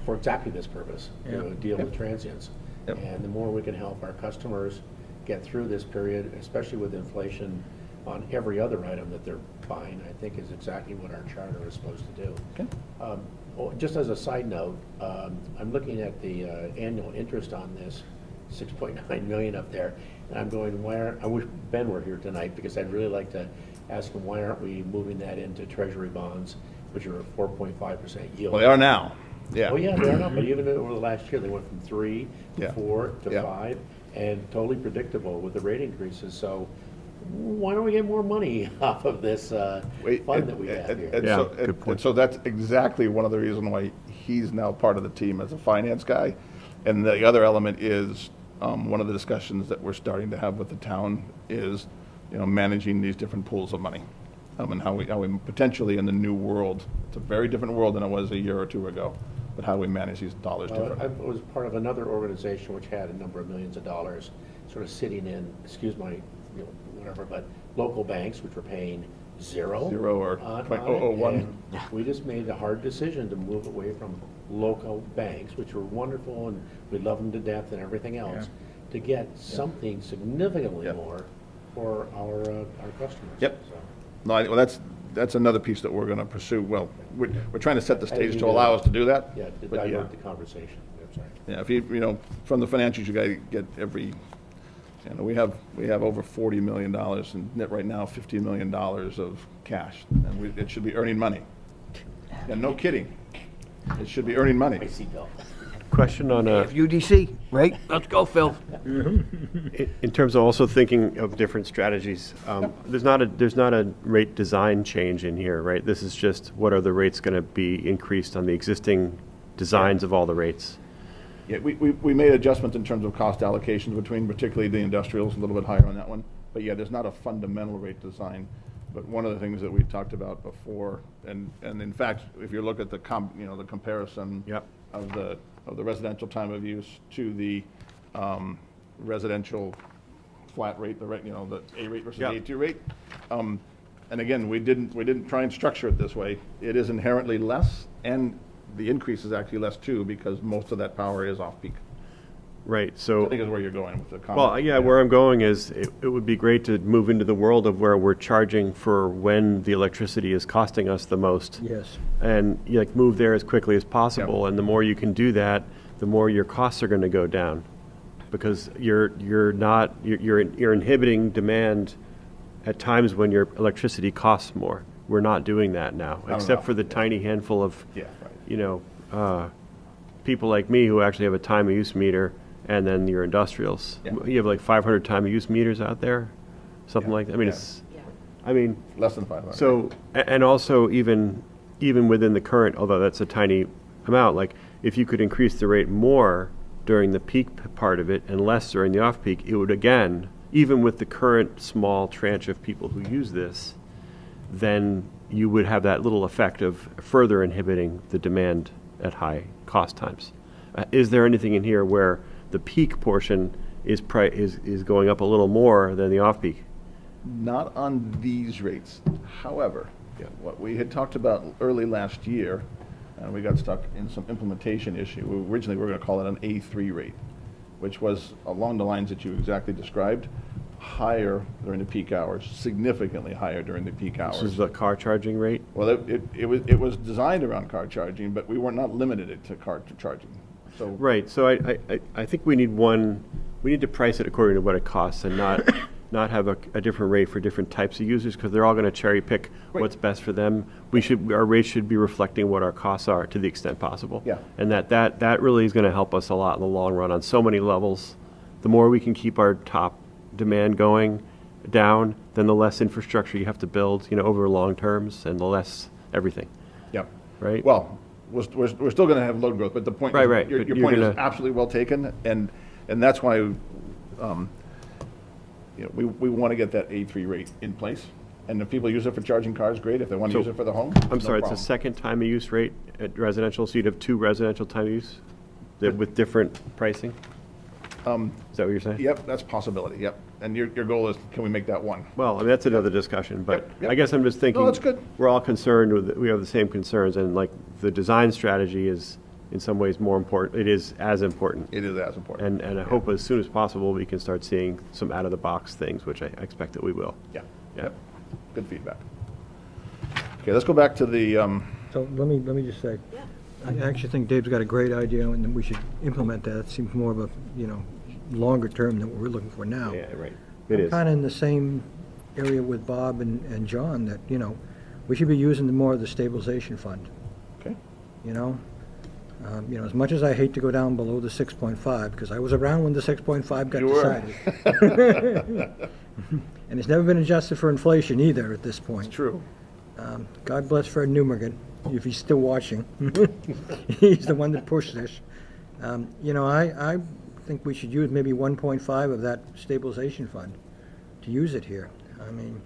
for exactly this purpose, to deal with transients. Yep. And the more we can help our customers get through this period, especially with inflation on every other item that they're buying, I think is exactly what our charter is supposed to do. Okay. Just as a side note, I'm looking at the annual interest on this, 6.9 million up there, and I'm going, I wish Ben were here tonight, because I'd really like to ask him, why aren't we moving that into treasury bonds, which are a 4.5% yield? Well, they are now. Yeah. Oh, yeah, they are not, but even over the last year, they went from 3 to Yeah. 4 to Yeah. 5, and totally predictable with the rate increases. So why don't we get more money off of this fund that we have here? And so that's exactly one of the reasons why he's now part of the team as a finance guy. And the other element is, one of the discussions that we're starting to have with the town is, managing these different pools of money. And how we potentially in the new world, it's a very different world than it was a year or two ago, but how we manage these dollars differently. I was part of another organization which had a number of millions of dollars sort of sitting in, excuse my, whatever, but local banks which were paying zero. Zero or on 0.001. it, and we just made a hard decision to move away from local banks, which were wonderful and we love them to death and everything else, to get something significantly more for our customers. Yep. So. No, well, that's another piece that we're going to pursue. Well, we're trying to set the stage to allow us to do that. Yeah, to but divert the conversation. I'm sorry. Yeah, if you from the financials, you got to get every, we have over $40 million and net right now $15 million of cash, and it should be earning money. Yeah, no kidding. It should be earning money. My seatbelt. Question on, UDC, right? Let's go, Phil. in terms of also thinking of different strategies, there's not a rate design change in here, right? This is just what are the rates going to be increased on the existing designs of all the rates? Yeah, we made adjustments in terms of cost allocations between particularly the industrials, a little bit higher on that one. But yeah, there's not a fundamental rate design. But one of the things that we talked about before, and in fact, if you look at the the comparison Yep. of the residential time of use to the residential flat rate, the A rate versus Yep. the A2 rate. And again, we didn't try and structure it this way. It is inherently less, and the increase is actually less too, because most of that power is off peak. Right, I so, think is where you're going with the comment. well, yeah, where I'm going is it would be great to move into the world of where we're charging for when the electricity is costing us the most. Yes. And move there as quickly as possible. Yep. And the more you can do that, the more your costs are going to go down, because you're inhibiting demand at times when your electricity costs more. We're not doing that now, don't except know. for the tiny handful of Yeah, right. people like me who actually have a time of use meter, and then your industrials. Yeah. You have like 500 time of use meters out there, something Yeah. like that. I mean, Yeah. Less than 500. so, and also even within the current, although that's a tiny amount, like if you could increase the rate more during the peak part of it and less during the off-peak, it would again, even with the current small tranche of people who use this, then you would have that little effect of further inhibiting the demand at high cost times. Is there anything in here where the peak portion is going up a little more than the off-peak? Not on these rates. However, what we had talked about early last year, and we got stuck in some implementation issue. Originally, we were going to call it an A3 rate, which was along the lines that you exactly described, higher during the peak hours, significantly higher during the peak hours. This is the car charging rate? Well, it was designed around car charging, but we were not limited it to car charging. So Right, so I think we need to price it according to what it costs and not have a different rate for different types of users, because they're all going to cherry pick Right. what's best for them. Our rates should be reflecting what our costs are to the extent possible. Yeah. And that really is going to help us a lot in the long run on so many levels. The more we can keep our top demand going down, then the less infrastructure you have to build, over long terms, and the less everything. Yep. Right? Well, we're still going to have load growth, but the point Right, is, right, your but your you're point is gonna- absolutely well taken, and that's why we want to get that A3 rate in place. And if people use it for charging cars, great. If they want to So, use it for the home, I'm no sorry, it's a problem. second time of use rate at residential, so you'd have two residential time of use with different pricing? Is that what you're saying? Yep, that's a possibility. Yep. And your goal is, can we make that one? Well, I mean, that's another discussion, but Yep, yep. I guess I'm just thinking. No, that's good. We're all concerned we have the same concerns, and like the design strategy is in some ways more important. It is as important. It is as important. And I hope as soon as possible we can start seeing some out-of-the-box things, which I expect that we will. Yeah. Yeah. Yep. Good feedback. Okay, let's go back to the, So let me just say, I actually think Dave's got a great idea, and we should implement that. It seems more of a, longer term than what we're looking for now. Yeah, right. It is. Kind of in the same area with Bob and John, that, we should be using more of the stabilization fund, okay. As much as I hate to go down below the 6.5, because I was around when the 6.5 got You were. decided. And it's never been adjusted for inflation either at this point. True. God bless Fred Newmarket, if he's still watching. He's the one that pushed this. I think we should use maybe 1.5 of that stabilization fund to use it here. I mean,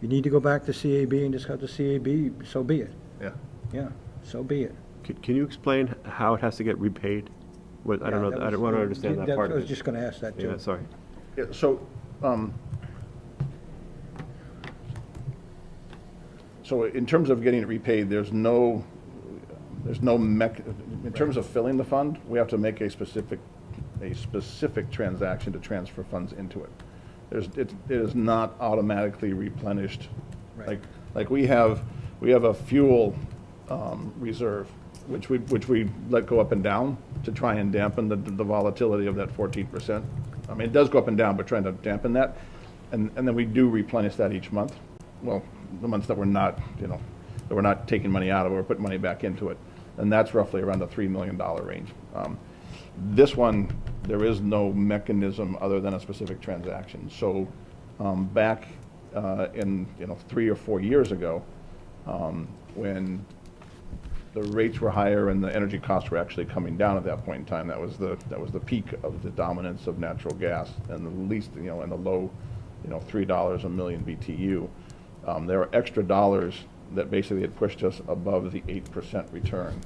you need to go back to CAB and discuss the CAB, so be it. Yeah. Yeah, so be it. Can you explain how it has to get repaid? I don't know, I don't want to understand that part I of was it. just going to ask that, too. Yeah, sorry. Yeah, so in terms of getting it repaid, there's no in terms of filling the fund, we have to make a specific transaction to transfer funds into it. It is not automatically replenished. Right. Like we have a fuel reserve, which we let go up and down to try and dampen the volatility of that 14%. I mean, it does go up and down, but trying to dampen that. And then we do replenish that each month. Well, the months that we're not, that we're not taking money out of it, we're putting money back into it. And that's roughly around the $3 million range. This one, there is no mechanism other than a specific transaction. So back in 3 or 4 years ago, when the rates were higher and the energy costs were actually coming down at that point in time, that was the peak of the dominance of natural gas, and the least, in the low, $3 a million BTU. There were extra dollars that basically had pushed us above the 8% return.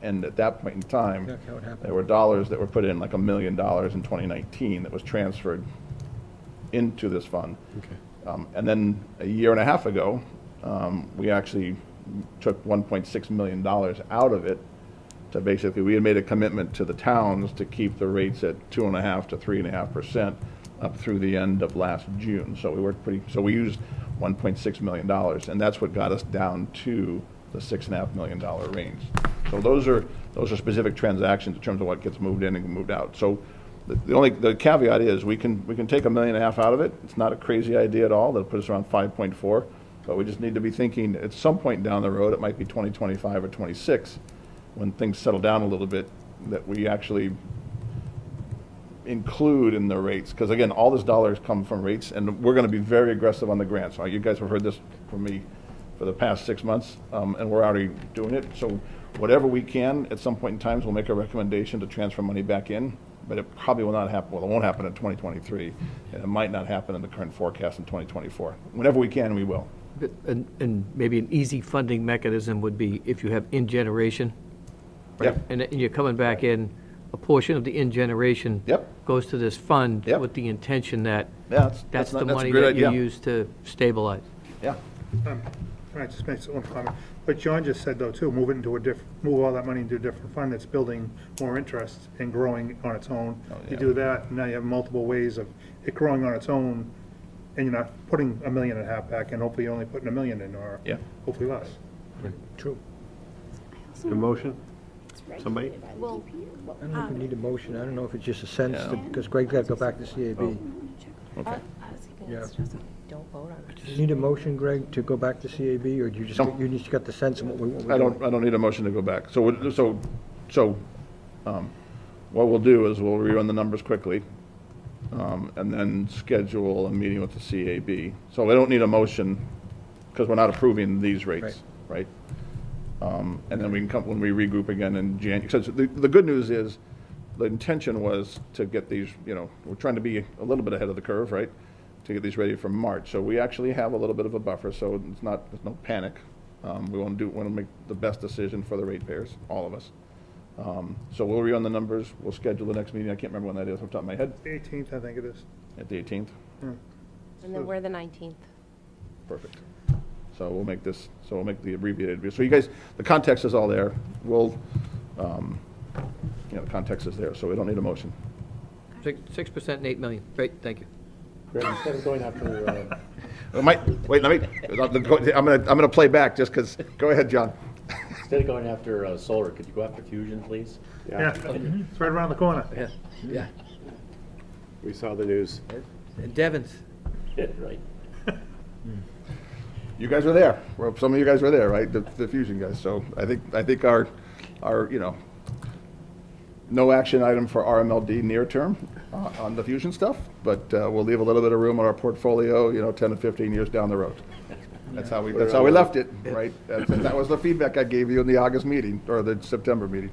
And at that point in time, That's how it happened. there were dollars that were put in, like $1 million in 2019, that was transferred into this fund. Okay. And then a year and a half ago, we actually took $1.6 million out of it to basically, we had made a commitment to the towns to keep the rates at 2.5% to 3.5% up through the end of last June. So we worked so we used $1.6 million, and that's what got us down to the $6.5 million range. So those are specific transactions in terms of what gets moved in and moved out. So the caveat is we can take $1.5 million out of it. It's not a crazy idea at all. That'll put us around 5.4. But we just need to be thinking at some point down the road, it might be 2025 or 26, when things settle down a little bit, that we actually include in the rates. Because again, all this dollars come from rates, and we're going to be very aggressive on the grants. You guys have heard this from me for the past 6 months, and we're already doing it. So whatever we can, at some point in time, we'll make a recommendation to transfer money back in. But it probably will not happen. Well, it won't happen in 2023, and it might not happen in the current forecast in 2024. Whenever we can, we will. And maybe an easy funding mechanism would be if you have in-generation. Yep. And you're coming back in, a portion of the in-generation Yep. goes to this fund Yep. with the intention that Yeah, that's the a money great that you idea. use to stabilize. Yeah. Can I just make one comment? But John just said though too, move all that money into a different fund that's building more interest and growing on its own. Oh, You yeah. do that, and now you have multiple ways of it growing on its own, and you're not putting $1.5 million back in, hopefully you're only putting $1 million in, or Yeah. hopefully less. True. A motion? It's Somebody? regulated by the Well, DP or what? I don't know if we need a motion. I don't know if it's just a sense, Yeah. because Greg's got to go back to CAB. Okay. I was thinking it's Yeah. just, don't vote on it. Do you need a motion, Greg, to go back to CAB, or do you just, No. you just got the sense of what we're I doing? don't need a motion to go back. So what we'll do is we'll rerun the numbers quickly, and then schedule a meeting with the CAB. So we don't need a motion, because we're not approving these rates, right? And then we can come, when we regroup again in January, because the good news is, the intention was to get these, we're trying to be a little bit ahead of the curve, right? To get these ready for March. So we actually have a little bit of a buffer, so there's no panic. We want to make the best decision for the ratepayers, all of us. So we'll rerun the numbers, we'll schedule the next meeting, I can't remember when that is off the top of my head, 18th, I think it is. at the 18th. And then we're the 19th. Perfect. So we'll make the abbreviated, so you guys, the context is all there. We'll, the context is there, so we don't need a motion. 6% and 8 million. Great, thank you. Greg, instead of going after, I'm gonna play back just because, go ahead, John. instead of going after solar, could you go after fusion, please? Yeah, it's right around the corner. Yeah, yeah. We saw the news. And Devon's, Right. You guys were there. Well, some of you guys were there, right? The fusion guys. So I think our no action item for RMLD near term on the fusion stuff, but we'll leave a little bit of room on our portfolio, 10 to 15 years down the road. That's how we left it, right? That was the feedback I gave you in the August meeting or the September meeting.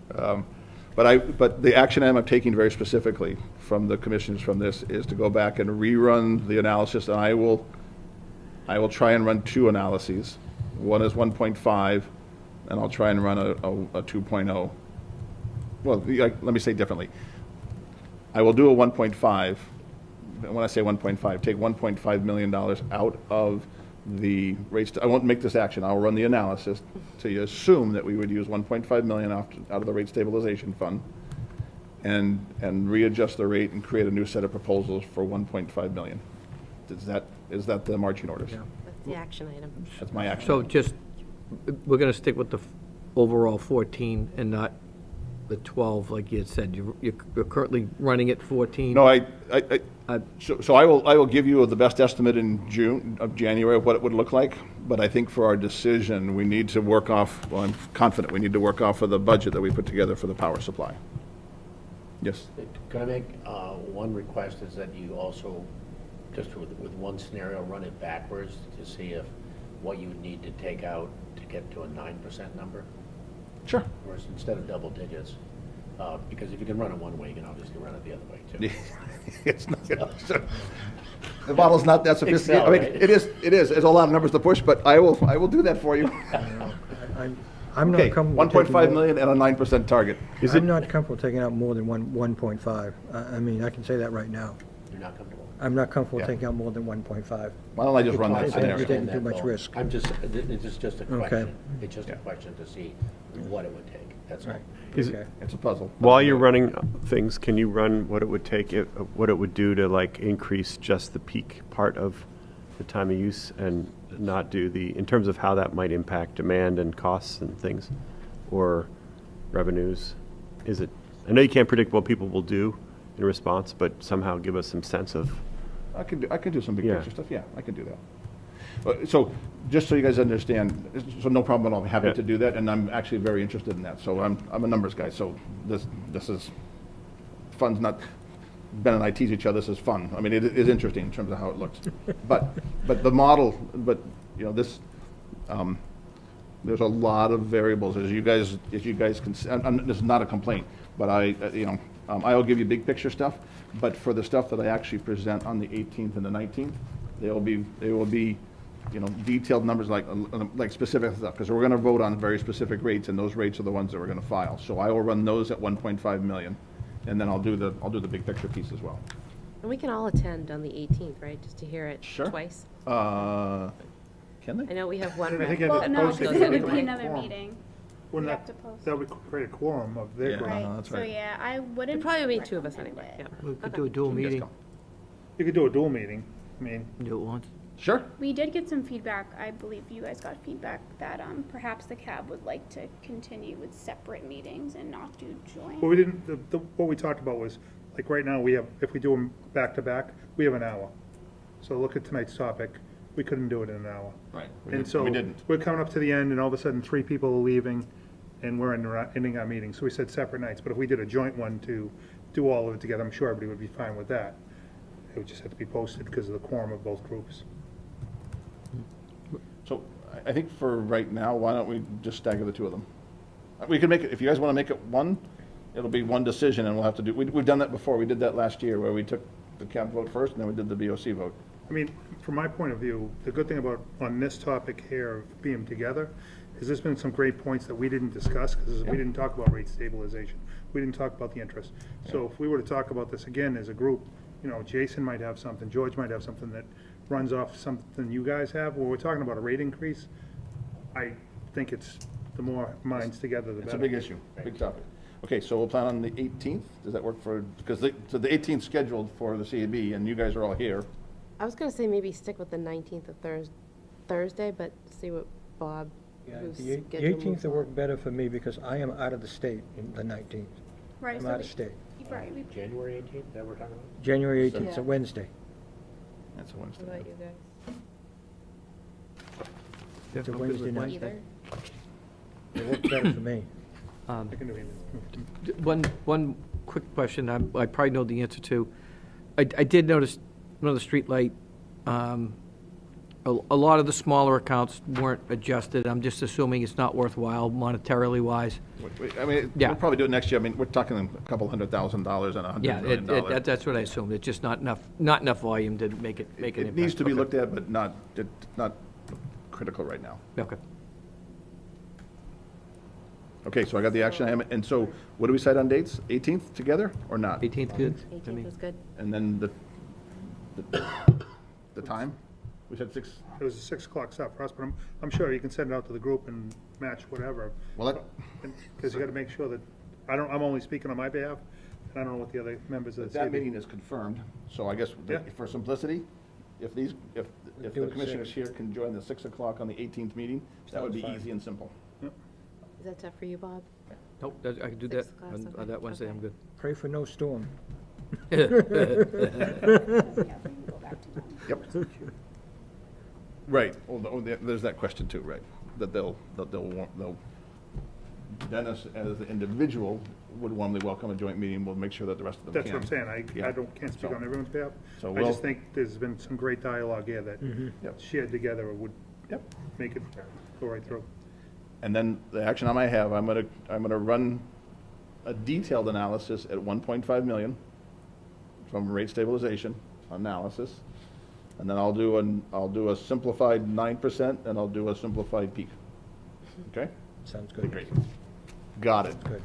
But the action item I'm taking very specifically from the commissioners from this is to go back and rerun the analysis, and I will try and run 2 analyses. One is 1.5, and I'll try and run a 2.0. Well, let me say differently. I will do a 1.5. And when I say 1.5, take $1.5 million out of the rates. I won't make this action. I'll run the analysis to assume that we would use 1.5 million out of the rate stabilization fund and readjust the rate and create a new set of proposals for 1.5 million. Is that the marching orders? Yeah. That's the action item. That's my action. so just, we're going to stick with the overall 14 and not the 12, like you had said. You're currently running at 14. No, so I will give you the best estimate in January of what it would look like, but I think for our decision, we need to work off, well, I'm confident we need to work off of the budget that we put together for the power supply. Yes. Can I make one request, is that you also, just with one scenario, run it backwards to see if what you would need to take out to get to a 9% number, Sure. whereas instead of double digits. Because if you can run it one way, you can obviously run it the other way too. It's not, the model's not that sophisticated. I mean, Excel, right? it is. There's a lot of numbers to push, but I will do that for you. I'm not Okay, comfortable. 1.5 taking million and a 9% target. I'm not comfortable taking out more than 1.5. I mean, I can say that right now. You're not comfortable? I'm not comfortable Yeah. taking out more than 1.5. Why don't I just run I that think you're scenario? taking understand too that, much Paul. risk. It's just a Okay. question. It's just a Yeah. question to see what it would take, that's all. Right. Is- Okay. It's a puzzle. While you're running things, can you run what it would take, what it would do to like increase just the peak part of the time of use and not do in terms of how that might impact demand and costs and things, or revenues? Is it, I know you can't predict what people will do in response, but somehow give us some sense of, I can do some big Yeah. picture stuff, yeah, I can do that. So, just so you guys understand, so no problem at all, I'm happy Yeah. to do that, and I'm actually very interested in that. So I'm a numbers guy, so this is, fun's not, Ben and I tease each other, this is fun. I mean, it is interesting in terms of how it looks. But the model, you know, this, there's a lot of variables, as you guys can, this is not a complaint, but I'll give you big picture stuff, but for the stuff that I actually present on the 18th and the 19th, they will be, you know, detailed numbers like specific stuff, because we're going to vote on very specific rates, and those rates are the ones that we're going to file. So I will run those at 1.5 million, and then I'll do the big picture piece as well. And we can all attend on the 18th, right, just to hear it Sure. twice? Can I they? know we have one I rep. think it- Well, that no, posted because goes it would anyway. be another Quorum. meeting. Wouldn't We have to post. that would create a quorum of their Yeah. group. Right, that's so right. yeah, I wouldn't. It'd probably be two of us recommend anyway, it. yeah. We could do a dual You guys meeting, go. You could do a dual meeting, I mean, do it once. Sure. We did get some feedback, I believe you guys got feedback that perhaps the CAB would like to continue with separate meetings and not do joint. what we didn't, what we talked about was, like, right now, we have, if we do them back to back, we have an hour. So look at tonight's topic, we couldn't do it in an hour. Right. And so, We didn't. we're coming up to the end, and all of a sudden, 3 people are leaving, and we're ending our meeting. So we said separate nights, but if we did a joint one to do all of it together, I'm sure everybody would be fine with that. It would just have to be posted because of the quorum of both groups. So I think for right now, why don't we just stagger the two of them? We can make it, if you guys want to make it one, it'll be one decision, and we'll have to do, we've done that before. We did that last year, where we took the CAB vote first, and then we did the BOC vote. I mean, from my point of view, the good thing about, on this topic here of being together, is there's been some great points that we didn't discuss, because we didn't talk about rate stabilization. We didn't talk about the interest. So if we were to talk about this again as a group, you know, Jason might have something, George might have something that runs off something you guys have, where we're talking about a rate increase. I think it's, the more minds together, the better. It's a big issue, big topic. Okay, so we'll plan on the 18th. Does that work for, because so the 18th scheduled for the CAB, and you guys are all here. I was gonna say maybe stick with the 19th of Thursday, but see what Bob, Yeah, whose the schedule 18th moves will on. work better for me, because I am out of the state in the 19th. Right, I'm so out of we- state. Right, we January 18th, that we're talking about? January 18th, it's a Yeah. Wednesday. That's a What Wednesday. about you guys? Yeah, It's a I'm good with Wednesday night. Either? It works better for me. I can do either. One quick question I probably know the answer to. I did notice one of the street light, a lot of the smaller accounts weren't adjusted. I'm just assuming it's not worthwhile monetarily wise. I mean, Yeah. we'll probably do it next year. I mean, we're talking a couple $100,000 and Yeah, $100 million. that's what I assumed. It's just not enough volume to make an impact. It needs to be Okay. looked at, but not critical right now. Okay. Okay, so I got the action item, and so what do we decide on dates? 18th together or not? 18th good? to 18th me. is good. And then the time? We said 6? It was a 6 o'clock stop for us, but I'm sure you can send it out to the group and match whatever. Well, Because you gotta make sure that, I'm only speaking on my behalf, and I don't know what the other members of the that CAB. meeting is confirmed, so I guess Yeah. for simplicity, if Do the it at commissioners 6. here can join the 6 o'clock on the 18th meeting, that would be Sounds fine. easy and simple. Is that tough for you, Bob? Nope, I can do that 6 o'clock, on okay. that Wednesday, Okay. I'm good. Pray for no storm. yeah, we can go back to them. Yep. Right, there's that question too, right, that they'll, Dennis as the individual would warmly welcome a joint meeting. We'll make sure that the rest of them can. That's what I'm saying, Yeah. I can't speak So- on everyone's behalf. so I just we'll- think there's been some great dialogue here that Yep. shared together would Yep. make it go right through. And then the action I might have, I'm gonna run a detailed analysis at 1.5 million from rate stabilization analysis. And then I'll do a simplified 9% and I'll do a simplified peak. Okay? Sounds good. Great. Got it. Good.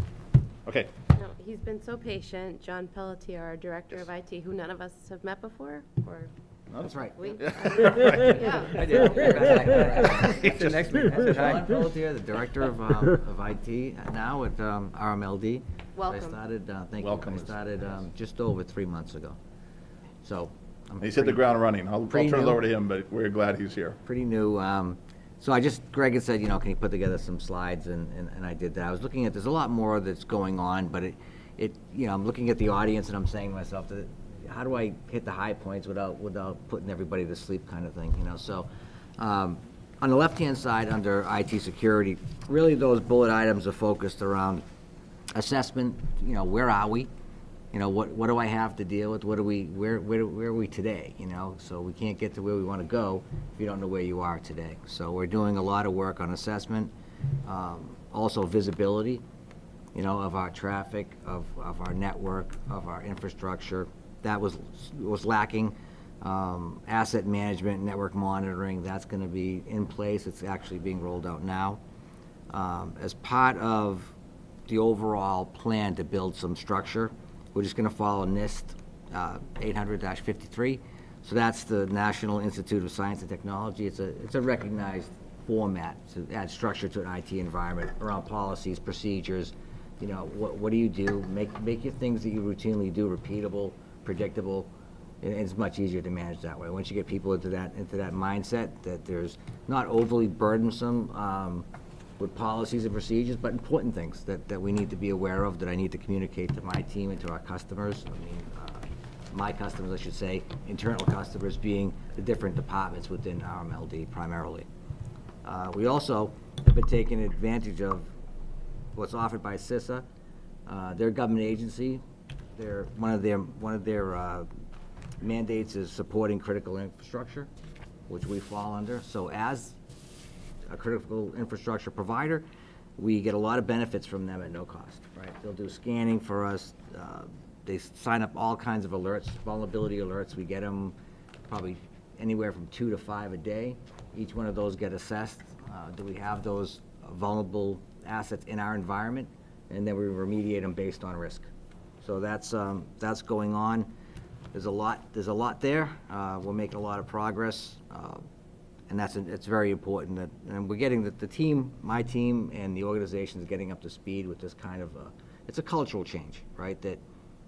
Okay. Now, he's been so patient. John Pelletier, our Director of IT, who none of us have met before, or That's right. we? I Yeah. did. The next meeting. John Pelletier, the Director of IT now at RMLD. Welcome. I started, thank you. Welcome. I started just over 3 months ago. So I'm He's hit the ground running. I'll pretty turn it new. over to him, but we're glad he's here. pretty new. So Greg had said, can you put together some slides, and I did that. I was looking at, there's a lot more that's going on, but I'm looking at the audience and I'm saying to myself, how do I hit the high points without putting everybody to sleep kind of thing, So, on the left-hand side, under IT security, really those bullet items are focused around assessment, where are we? What do I have to deal with? Where are we today? So we can't get to where we want to go if you don't know where you are today. So we're doing a lot of work on assessment, also visibility, of our traffic, of our network, of our infrastructure. That was lacking. Asset management, network monitoring, that's going to be in place. It's actually being rolled out now. As part of the overall plan to build some structure, we're just going to follow NIST 800-53. So that's the National Institute of Science and Technology. It's a recognized format to add structure to an IT environment around policies, procedures. What do you do? Make your things that you routinely do repeatable, predictable, and it's much easier to manage that way. Once you get people into that mindset that there's not overly burdensome with policies and procedures, but important things that we need to be aware of, that I need to communicate to my team and to our customers. My customers, I should say, internal customers being the different departments within RMLD primarily. We also have been taking advantage of what's offered by CISA. They're a government agency. One of their mandates is supporting critical infrastructure, which we fall under. So as a critical infrastructure provider, we get a lot of benefits from them at no cost, right? They'll do scanning for us. They sign up all kinds of alerts, vulnerability alerts. We get them probably anywhere from 2 to 5 a day. Each one of those get assessed. Do we have those vulnerable assets in our environment? And then we remediate them based on risk. So that's going on. There's a lot there. We're making a lot of progress. And it's very important and we're getting the team, my team, and the organization is getting up to speed with this kind of it's a cultural change, right? That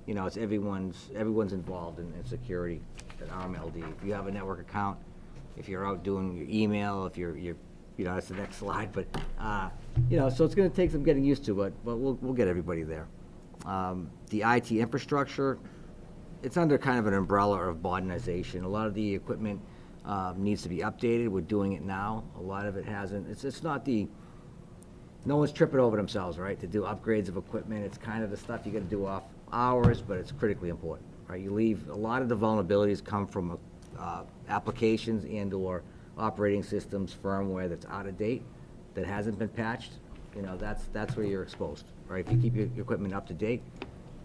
it's everyone's involved in security at RMLD. If you have a network account, if you're out doing your email, if you're that's the next slide, but so it's going to take some getting used to, but we'll get everybody there. The IT infrastructure, it's under kind of an umbrella of modernization. A lot of the equipment needs to be updated. We're doing it now. A lot of it hasn't. It's not no one's tripping over themselves, right, to do upgrades of equipment. It's kind of the stuff you got to do off hours, but it's critically important, right? A lot of the vulnerabilities come from applications and or operating systems, firmware that's out of date, that hasn't been patched. That's where you're exposed, right? If you keep your equipment up to date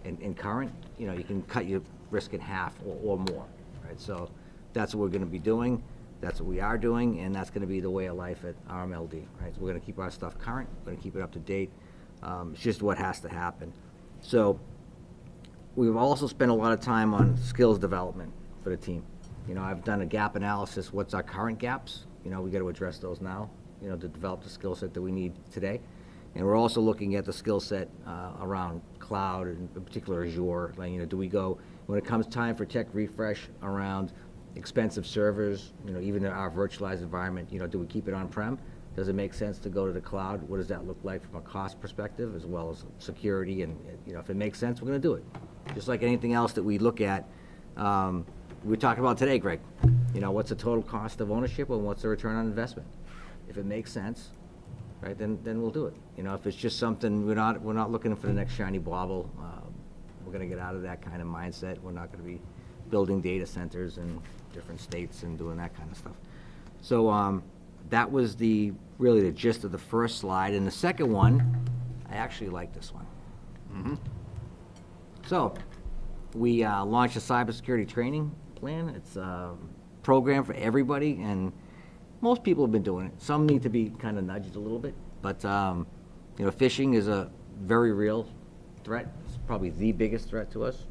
and current, you can cut your risk in half or more, right? So that's what we're going to be doing. That's what we are doing, and that's going to be the way of life at RMLD, right? So we're going to keep our stuff current. We're going to keep it up to date. It's just what has to happen. So we've also spent a lot of time on skills development for the team. I've done a gap analysis. What's our current gaps? We got to address those now, to develop the skill set that we need today. And we're also looking at the skill set around cloud, and in particular Azure. Like, do we go, when it comes time for tech refresh around expensive servers, even in our virtualized environment, do we keep it on-prem? Does it make sense to go to the cloud? What does that look like from a cost perspective, as well as security? And, if it makes sense, we're going to do it. Just like anything else that we look at, we talked about today, Greg. What's the total cost of ownership and what's the return on investment? If it makes sense, right, then we'll do it. You know, if it's just something, we're not looking for the next shiny bauble. We're gonna get out of that kind of mindset. We're not gonna be building data centers in different states and doing that kind of stuff. So, that was really the gist of the first slide. And the second one, I actually like this one. So, we launched a cybersecurity training plan. It's a program for everybody, and most people have been doing it. Some need to be kind of nudged a little bit, but you know, phishing is a very real threat. It's probably the biggest threat to us.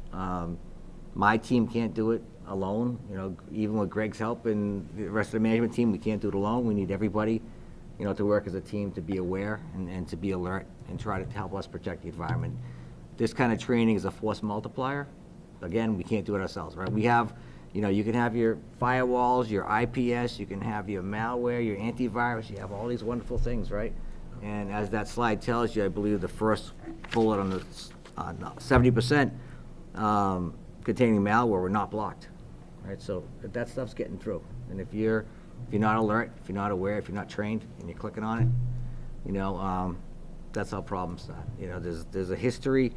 My team can't do it alone. You know, even with Greg's help and the rest of the management team, we can't do it alone. We need everybody, you know, to work as a team, to be aware and to be alert and try to help us protect the environment. This kind of training is a force multiplier. Again, we can't do it ourselves, right? We have, you know, you can have your firewalls, your IPS, you can have your malware, your antivirus, you have all these wonderful things, right? And as that slide tells you, I believe the first bullet on the 70% containing malware were not blocked, right? So that stuff's getting through. And if you're not alert, if you're not aware, if you're not trained, and you're clicking on it, you know, that's how problems start. You know, there's a history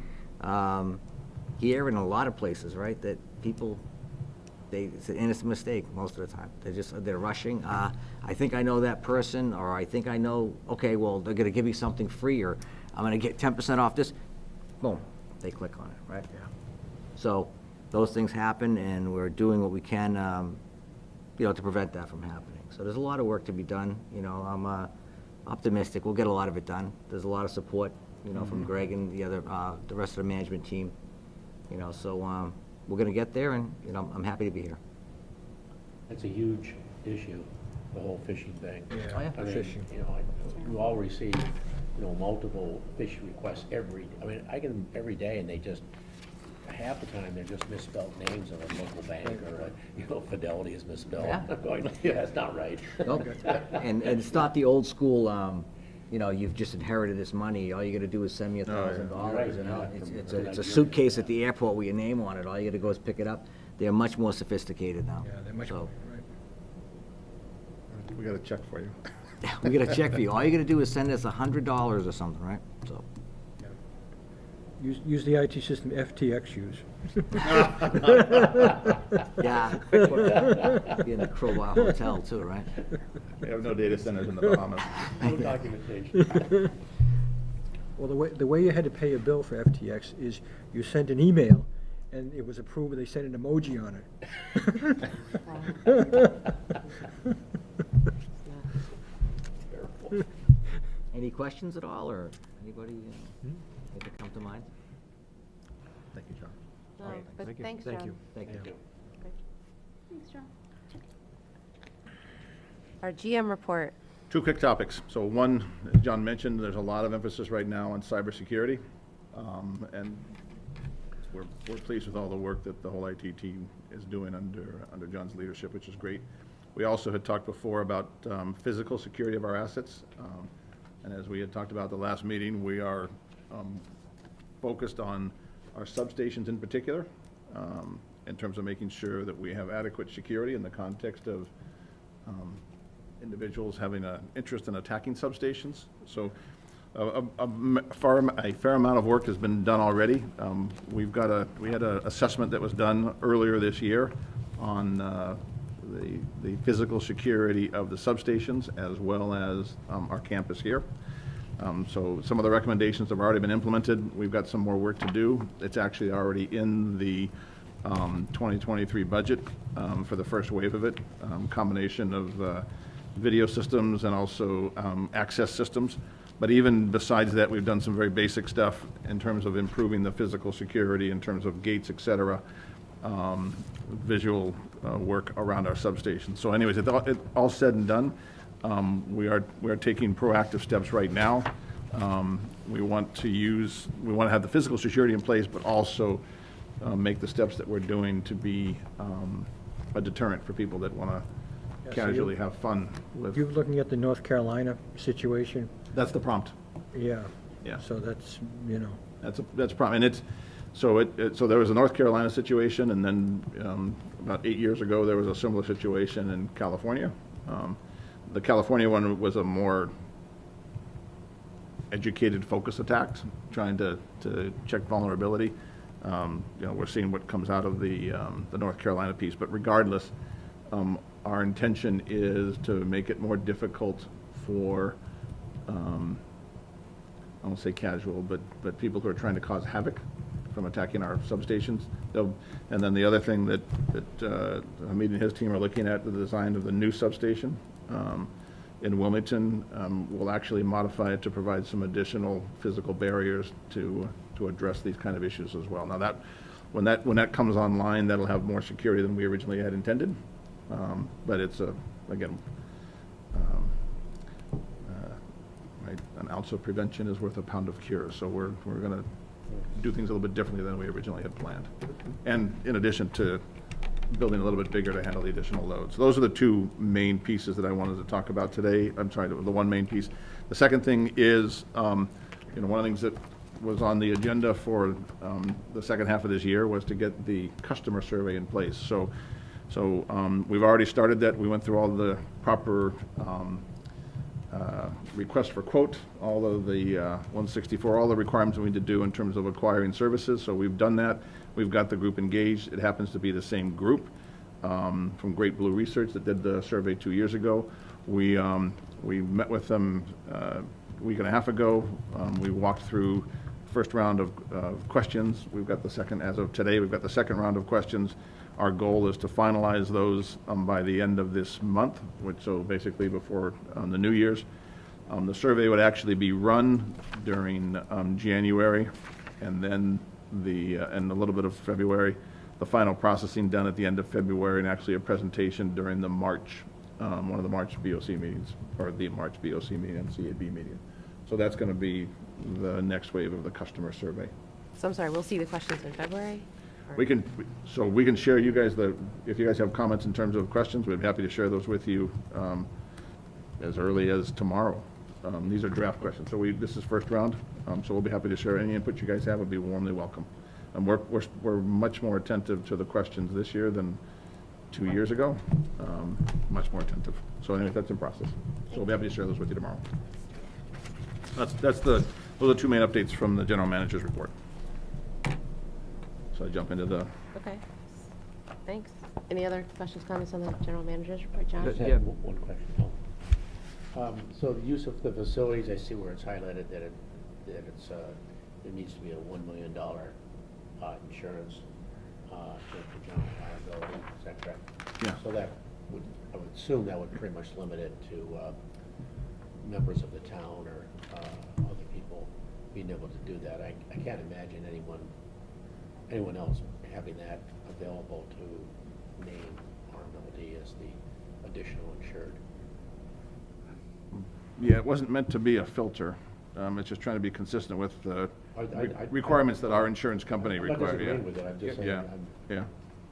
here and a lot of places, right, that people, it's an innocent mistake most of the time. They're rushing. I think I know that person, or I think I know, okay, well, they're gonna give me something free, or I'm gonna get 10% off this. Boom, they click on it, right? Yeah. So those things happen, and we're doing what we can, you know, to prevent that from happening. So there's a lot of work to be done. You know, I'm optimistic. We'll get a lot of it done. There's a lot of support, you know, from Greg and the rest of the management team. You know, so we're going to get there, and you know, I'm happy to be here. It's a huge issue, the whole phishing thing. Yeah. Oh, yeah. I mean, Phishing. you know, we all receive, you know, multiple phish requests I get them every day, and they just, half the time, they're just misspelled names of a local bank, or, you know, Fidelity is misspelled. Yeah. I'm going, yeah, that's not right. Nope. And it's not the old school, you know, you've just inherited this money, all you gotta do is send me $1,000, Right, you know? yeah. It's a suitcase at the airport with your name on it, all you gotta go is pick it up. They're much more sophisticated now. Yeah, they're much So, more, right. We got a check for you. we get a check for you, all you gotta do is send us $100 or something, right? So, Use the IT system FTX use. yeah. Be in the Crowbar Hotel too, right? We have no data centers in the Bahamas. No documentation. Well, the way you had to pay a bill for FTX is you sent an email, and it was approved, and they sent an emoji on it. Terrible. Any questions at all, or anybody that come to mind? Thank you, John. No, but thanks, Thank John. you. Thank you. Thanks, John. Our GM report. Two quick topics. So one, as John mentioned, there's a lot of emphasis right now on cybersecurity. And we're pleased with all the work that the whole IT team is doing under John's leadership, which is great. We also had talked before about physical security of our assets. And as we had talked about at the last meeting, we are focused on our substations in particular, in terms of making sure that we have adequate security in the context of individuals having an interest in attacking substations. So a fair amount of work has been done already. We had an assessment that was done earlier this year on the physical security of the substations as well as our campus here. So some of the recommendations have already been implemented. We've got some more work to do. It's actually already in the 2023 budget for the first wave of it, combination of video systems and also access systems. But even besides that, we've done some very basic stuff in terms of improving the physical security, in terms of gates, et cetera, visual work around our substations. So anyways, it all said and done. We are taking proactive steps right now. We want to have the physical security in place, but also make the steps that we're doing to be a deterrent for people that want to casually have fun with. You're looking at the North Carolina situation? That's the prompt. Yeah. Yeah. So that's, you know. That's a problem, and so there was a North Carolina situation, and then about 8 years ago there was a similar situation in California. The California one was a more educated focus attacks, trying to check vulnerability. We're seeing what comes out of the North Carolina piece, but regardless, our intention is to make it more difficult for, I won't say casual, but people who are trying to cause havoc from attacking our substations. And then the other thing that Hamid and his team are looking at, the design of the new substation in Wilmington, will actually modify it to provide some additional physical barriers to address these kind of issues as well. Now when that comes online, that'll have more security than we originally had intended. But it's again, right, an ounce of prevention is worth a pound of cure. So we're going to do things a little bit differently than we originally had planned. And in addition to building a little bit bigger to handle the additional loads. So those are the two main pieces that I wanted to talk about today. I'm sorry, the one main piece. The second thing is, one of the things that was on the agenda for the second half of this year was to get the customer survey in place. So we've already started that. We went through all the proper request for quote, all of the 164, all the requirements we need to do in terms of acquiring services. So we've done that. We've got the group engaged. It happens to be the same group from Great Blue Research that did the survey 2 years ago. We met with them a week and a half ago. We walked through the first round of questions. We've got the second, as of today, we've got the second round of questions. Our goal is to finalize those by the end of this month, so basically before the New Year's. The survey would actually be run during January, and then and a little bit of February. The final processing done at the end of February, and actually a presentation during the March, one of the March BOC meetings, or the March BOC meeting and CAB meeting. So that's going to be the next wave of the customer survey. So I'm sorry, we'll see the questions in February? Or- We can share you guys if you guys have comments in terms of questions, we'd be happy to share those with you as early as tomorrow. These are draft questions, so this is first round, so we'll be happy to share any input you guys have. Would be warmly welcome. And we're much more attentive to the questions this year than 2 years ago, much more attentive. So anyway, that's in process. So we'll be happy to share those with you tomorrow. Those are two main updates from the general manager's report. So I jump into the. Okay, thanks. Any other questions, comments on the general manager's report, John? Just Yeah. had one question. So the use of the facilities, I see where it's highlighted that it needs to be a $1 million insurance for general liability, is that correct? Yeah. So I would assume that would pretty much limit it to members of the town or other people being able to do that. I can't imagine anyone else having that available to name RMLD as the additional insured. Yeah, it wasn't meant to be a filter. It's just trying to be consistent with the requirements that our insurance company I'm not require. disagreeing with it, I'm just saying. Yeah, yeah.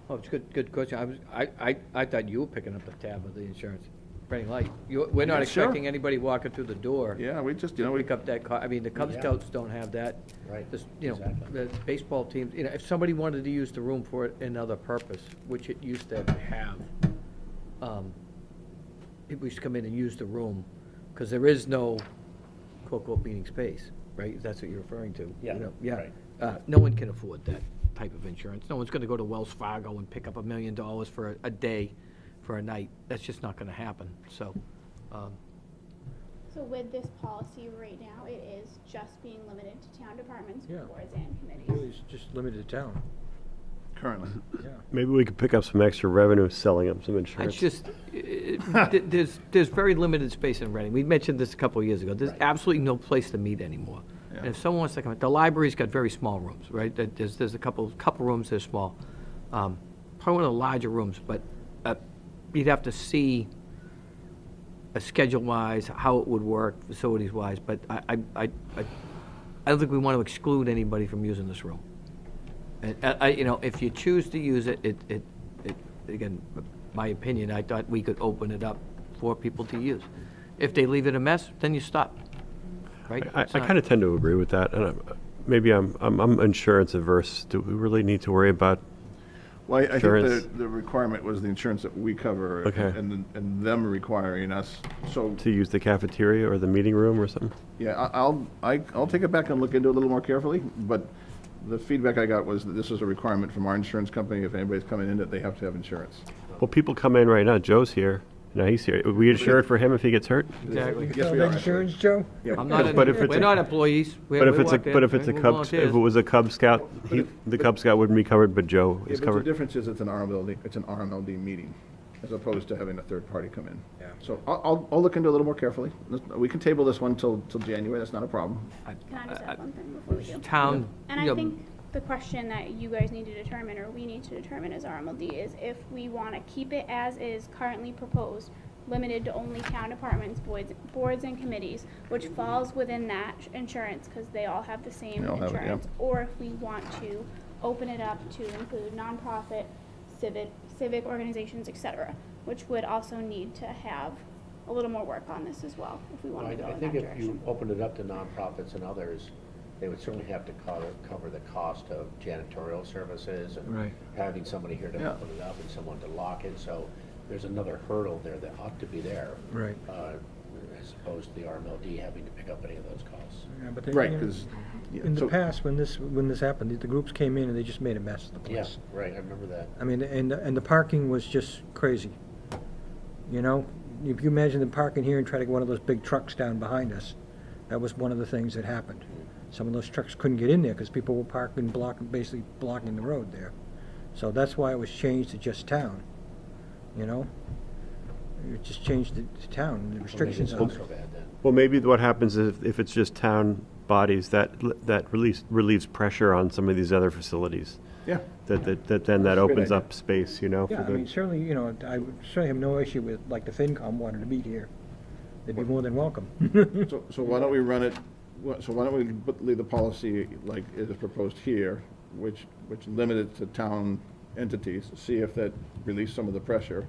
Oh, it's good question. I thought you were picking up the tab of the insurance. Running light. We're not Yeah, sure. expecting anybody walking through the door. Yeah, we just, to pick up that car. I mean, the Cub Yeah. Scouts don't have that. Right, This, exactly. the baseball teams, if somebody wanted to use the room for another purpose, which it used to have, people used to come in and use the room, because there is no quote-unquote meeting space, right? That's what you're referring to. Yeah, Yeah. right. No one can afford that type of insurance. No one's gonna go to Wells Fargo and pick up $1 million for a day, for a night. That's just not gonna happen, so. So with this policy right now, it is just being limited to town departments, Yeah. boards, and Really, committees. it's just limited to town. Currently. Yeah. Maybe we could pick up some extra revenue selling them some insurance. It's just, there's very limited space in Reading. We mentioned this a couple of years ago. There's absolutely no place to meet anymore. And if someone wants to come, the library's got very small rooms, right? There's a couple rooms that are small. Probably one of the larger rooms, but you'd have to see schedule-wise, how it would work, facilities-wise, but I don't think we want to exclude anybody from using this room. And, if you choose to use it, again, my opinion, I thought we could open it up for people to use. If they leave it a mess, then you stop, right? I kind of tend to agree with that, and maybe I'm insurance averse. Do we really need to worry about Well, I think Insurance. the requirement was the insurance that we cover. Okay. And them requiring us, so, To use the cafeteria or the meeting room or something? yeah, I'll take it back and look into it a little more carefully, but the feedback I got was that this is a requirement from our insurance company. If anybody's coming in, that they have to have insurance. Well, people come in right now. Joe's here. No, he's here. We insure it for him if he gets hurt? Exactly. Yes, Tell we that are, actually. insurance, Joe? I'm not, But if it's we're a- not employees. We- But if we it's a, walk in, but if it's a we're Cub, volunteers. if it was a Cub Scout, the Cub Scout wouldn't be covered, but Joe Yeah, is but the covered. difference is it's an RMLD meeting, as opposed to having a third party come in. Yeah. So I'll look into it a little more carefully. We can table this one till January, that's not a problem. Can I just add one thing before we do? Town, And you I know, think the question that you guys need to determine, or we need to determine as RMLD, is if we want to keep it as is currently proposed, limited to only town departments, boards and committees, which falls within that insurance, because they all have the same They all have it, yeah. insurance. Or if we want to open it up to include nonprofit, civic organizations, et cetera, which would also need to have a little more work on this as well, if we Well, want to go I in think that if you direction. opened it up to nonprofits and others, they would certainly have to cover the cost of janitorial services and Right. having somebody here to Yeah. open it up and someone to lock it, so there's another hurdle there that ought to be there. Right. As opposed to the RMLD having to pick up any of those costs. Yeah, but they- Right, you know, 'cause, yeah, in the so- past, when this happened, the groups came in and they just made a mess of the Yeah, place. right, I remember that. I mean, and the parking was just crazy. You know, if you imagine the parking here and try to get one of those big trucks down behind us, that was one of the things that happened. Some of those trucks couldn't get in there because people were parking, basically blocking the road there. So that's why it was changed to just town, you know? It just changed to town, the restrictions Well, on maybe it. it's not so bad then. Well, maybe what happens is if it's just town bodies, that relieves pressure on some of these other facilities. Yeah. That then That's that a great opens idea. up space, you know? for Yeah, I the- mean, certainly, you know, I would certainly have no issue with, like, the FinCom wanted to meet here. They'd be more than welcome. So why don't we run it, so why don't we leave the policy like it is proposed here, which limited to town entities, see if that relieves some of the pressure.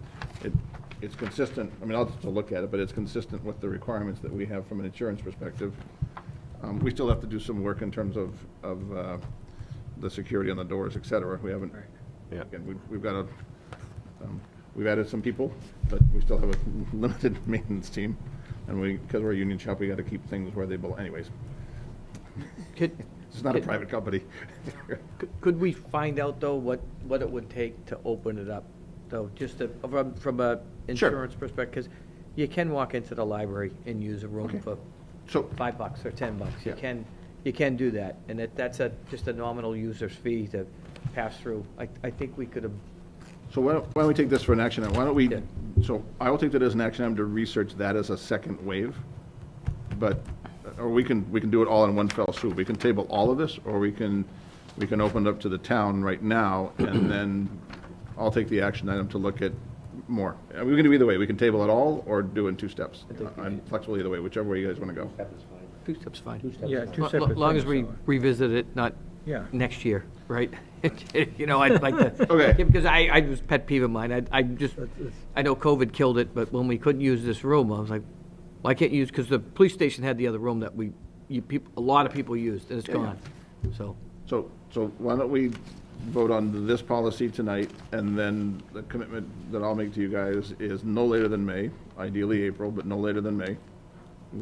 It's consistent, I mean, I'll have to look at it, but it's consistent with the requirements that we have from an insurance perspective. We still have to do some work in terms of the security on the doors, et cetera. We haven't, Yeah. again, we've got we've added some people, but we still have a limited maintenance team. And because we're a union shop, we got to keep things where they belong anyways. could, It's not a private company. could we find out, though, what it would take to open it up, though, just from a insurance perspective? Because you can walk into the library and use a room Okay. for So, $5 or $10. Yeah. You can do that, and that's just a nominal user's fee to pass through. I think we could have, so why don't we take this for an action item? Why don't we, Yeah. so I will take that as an action item to research that as a second wave. But, or we can do it all in one fell swoop. We can table all of this, or we can open it up to the town right now, and then I'll take the action item to look at more. And we can do either way. We can table it all, or do it in two steps. I'm flexible either way, whichever way you guys want to go. That was fine. 2 steps fine. 2 steps Yeah, is fine. two separate Long as things, we so- revisit it, not Yeah. next year, right? You know, I'd like to. Okay. Because I was pet peeve of mine. I just, I know COVID killed it, but when we couldn't use this room, I was like, why can't you use, because the police station had the other room that a lot of people used, and it's gone. So, So why don't we vote on this policy tonight, and then the commitment that I'll make to you guys is no later than May, ideally April, but no later than May.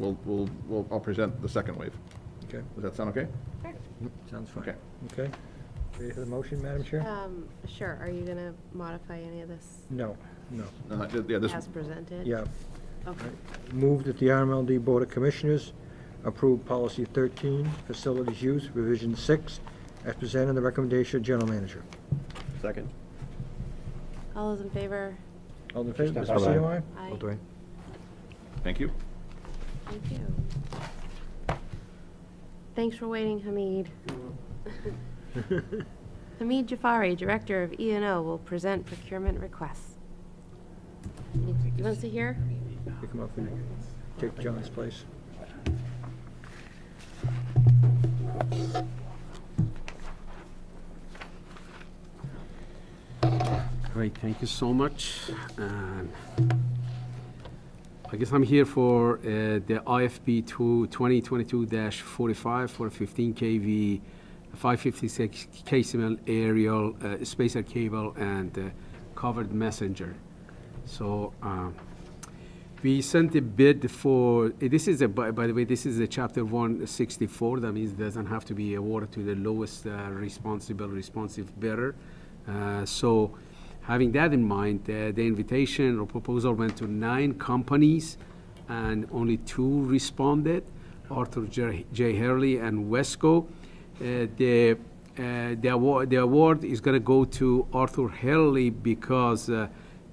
I'll present the second wave. Okay, Does that sound okay? sounds fine. Okay. Okay. Ready for the motion, Madam Chair? Sure, are you gonna modify any of this No. Yeah, this, as presented? Yeah. Okay. Move that the RMLD Board of Commissioners approve Policy 13, Facilities Use, Revision 6, as presented in the recommendation of General Manager. Second. All those in favor? All in favor, Ms. Aye. Pacino, aye? Aye. well, Dwayne. thank you. Thank you. Thanks for waiting, Hamid. Hamid Jafari, Director of E&O, will present procurement requests. You want to sit here? You come up and take John's place. Great, thank you so much. I guess I'm here for the IFB 2022-45 for 15 kV 556 KCML aerial spacer cable and covered messenger. So we sent a bid for, this is by the way, this is a chapter 164. That means it doesn't have to be awarded to the lowest responsive bidder. So having that in mind, the invitation or proposal went to 9 companies and only 2 responded, Arthur J. Hurley and Wesco. The award is going to go to Arthur Hurley because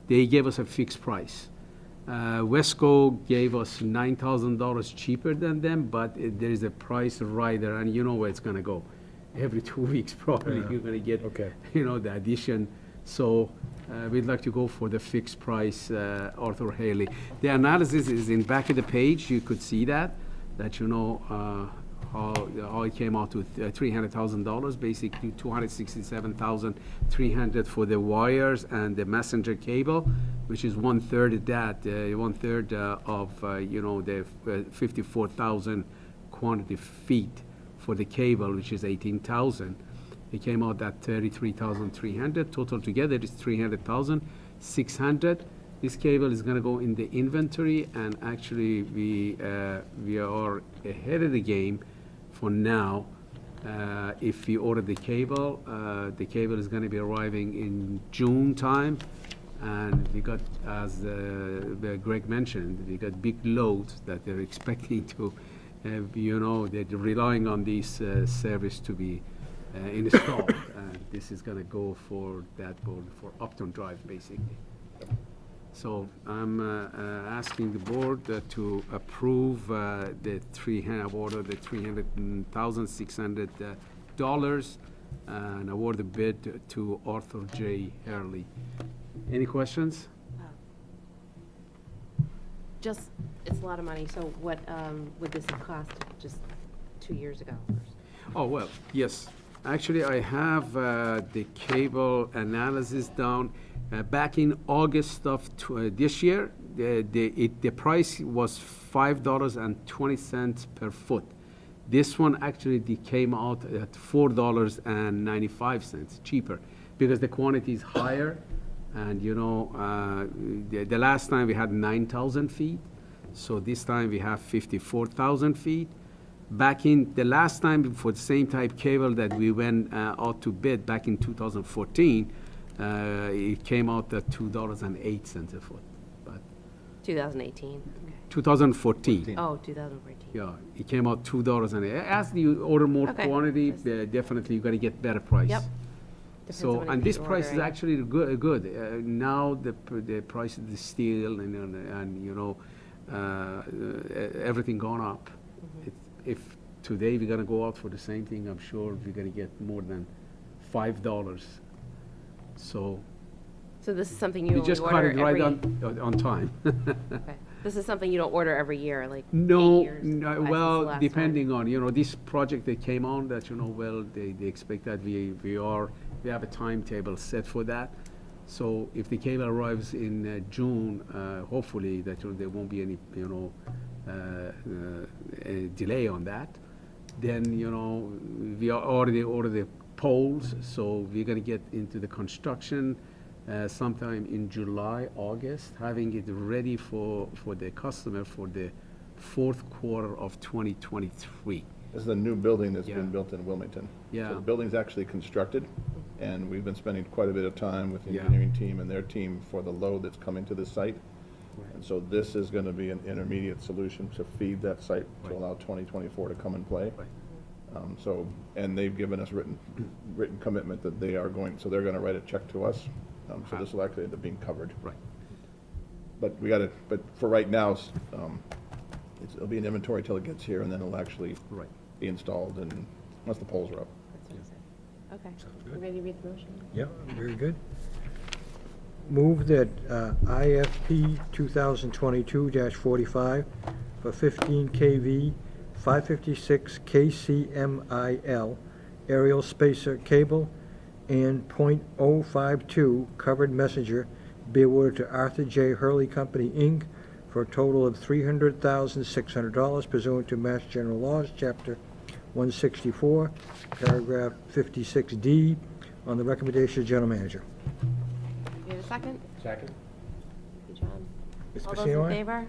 they gave us a fixed price. Wesco gave us $9,000 cheaper than them, but there is a price rider, and you know where it's going to go. Every 2 weeks, probably, you're going to get, the addition. So we'd like to go for the fixed price, Arthur Haley. The analysis is in back of the page. You could see that you know how it came out to $300,000, basically $267,300 for the wires and the messenger cable, which is 1/3 of that, 1/3 of the 54,000 quantity feet for the cable, which is 18,000. It came out at 33,300. Total together is 300,600. This cable is going to go in the inventory, and actually we are ahead of the game for now. If we order the cable is going to be arriving in June time, and we got, as Greg mentioned, we got big loads that they're expecting to, they're relying on this service to be installed, and this is going to go for that board for Upton Drive, basically. So I'm asking the board to approve the order the $300,600 and award the bid to Arthur J. Hurley. Any questions? Just, it's a lot of money, so what would this have cost just 2 years ago? Oh, well, yes. Actually, I have the cable analysis down. Back in August of this year, the price was $5.20 per foot. This one actually came out at $4.95, cheaper, because the quantity is higher. And the last time we had 9,000 feet, so this time we have 54,000 feet. Back in the last time for the same type cable that we went out to bid back in 2014, it came out at $2.08 a foot. But 2018. 2014. Oh, 2014. Yeah, it came out $2.08. As you order more Okay. quantity, definitely you're going to get better price. Yep. Depends on So, how many and this people price is ordering. actually good. Now the price of the steel and everything gone up. If today we're gonna go out for the same thing, I'm sure we're gonna get more than $5. So So this is something you we only just caught order it right every... on time. Okay. This is something you don't order every year, like 8 No, years? Why is this the well, last depending on, this project that came on, that, they expect that we have a timetable set for that. So if the cable arrives in June, hopefully that there won't be any, delay on that. Then, we already ordered the poles, so we're gonna get into the construction sometime in July, August, having it ready for the customer for the fourth quarter of 2023. This is a new building that's Yeah. been built in Wilmington. Yeah. So the building's actually constructed, and we've been spending quite a bit of time with the Yeah. engineering team and their team for the load that's coming to the site. Right. And so this is going to be an intermediate solution to feed that site to Right. allow 2024 to come and play. Right. And they've given us written commitment that they're going to write a check to us. So this will actually end up being covered. Right. But but for right now, it'll be in inventory till it gets here, and then it'll actually Right. be installed, and once the poles are up. That's what he said. Okay. You ready to read the motion? Yeah, very good. Move that IFP 2022-45 for 15 kV, 556 KCMIL aerial spacer cable and .052 covered messenger be awarded to Arthur J. Hurley Company, Inc. for a total of $300,600 pursuant to Mass General Laws, Chapter 164, paragraph 56D, on the recommendation of the general manager. You have a second? Second? Thank you, John. Mr. All those Pacino, in aye? favor?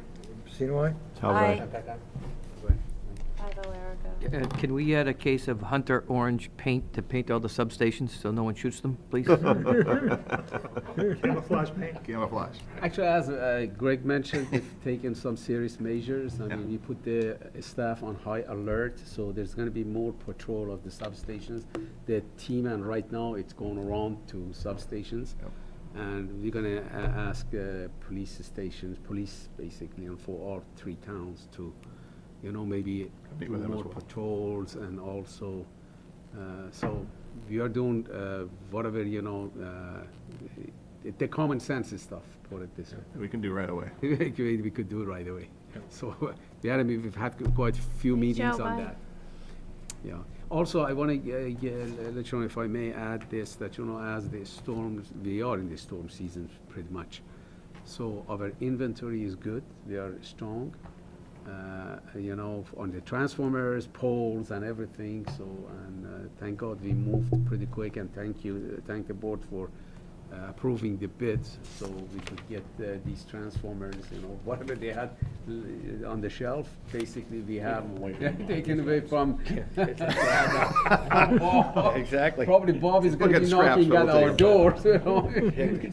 Pacino, aye? Aye. Back on? 5-0, Erica. Can we add a case of Hunter Orange paint to paint all the substations so no one shoots them, please? Camouflage paint? Camouflage. Actually, as Greg mentioned, we've taken some serious measures. I mean, we put the staff on high alert, so there's going to be more patrol of the substations. The team, and right now, it's going around to substations. Yep. And we're going to ask police stations, police basically, and for all 3 towns to, maybe Meet do with them as more well. patrols, and also, so we are doing whatever, the common sense stuff, put it this way. We can do right away. We could do it right away. So we've had quite a few meetings Joe, on bye. that. Yeah. Also, I want to let you know, if I may add this, that, as the storms, we are in the storm season pretty much. So our inventory is good. We are strong, on the transformers, poles, and everything. So, and thank God we moved pretty quick, and thank the board for approving the bids, so we could get these transformers, whatever they had on the shelf, basically we have taken away from Bob. Exactly. Probably Bob is going Look to at be scraps, knocking but at we'll our take doors,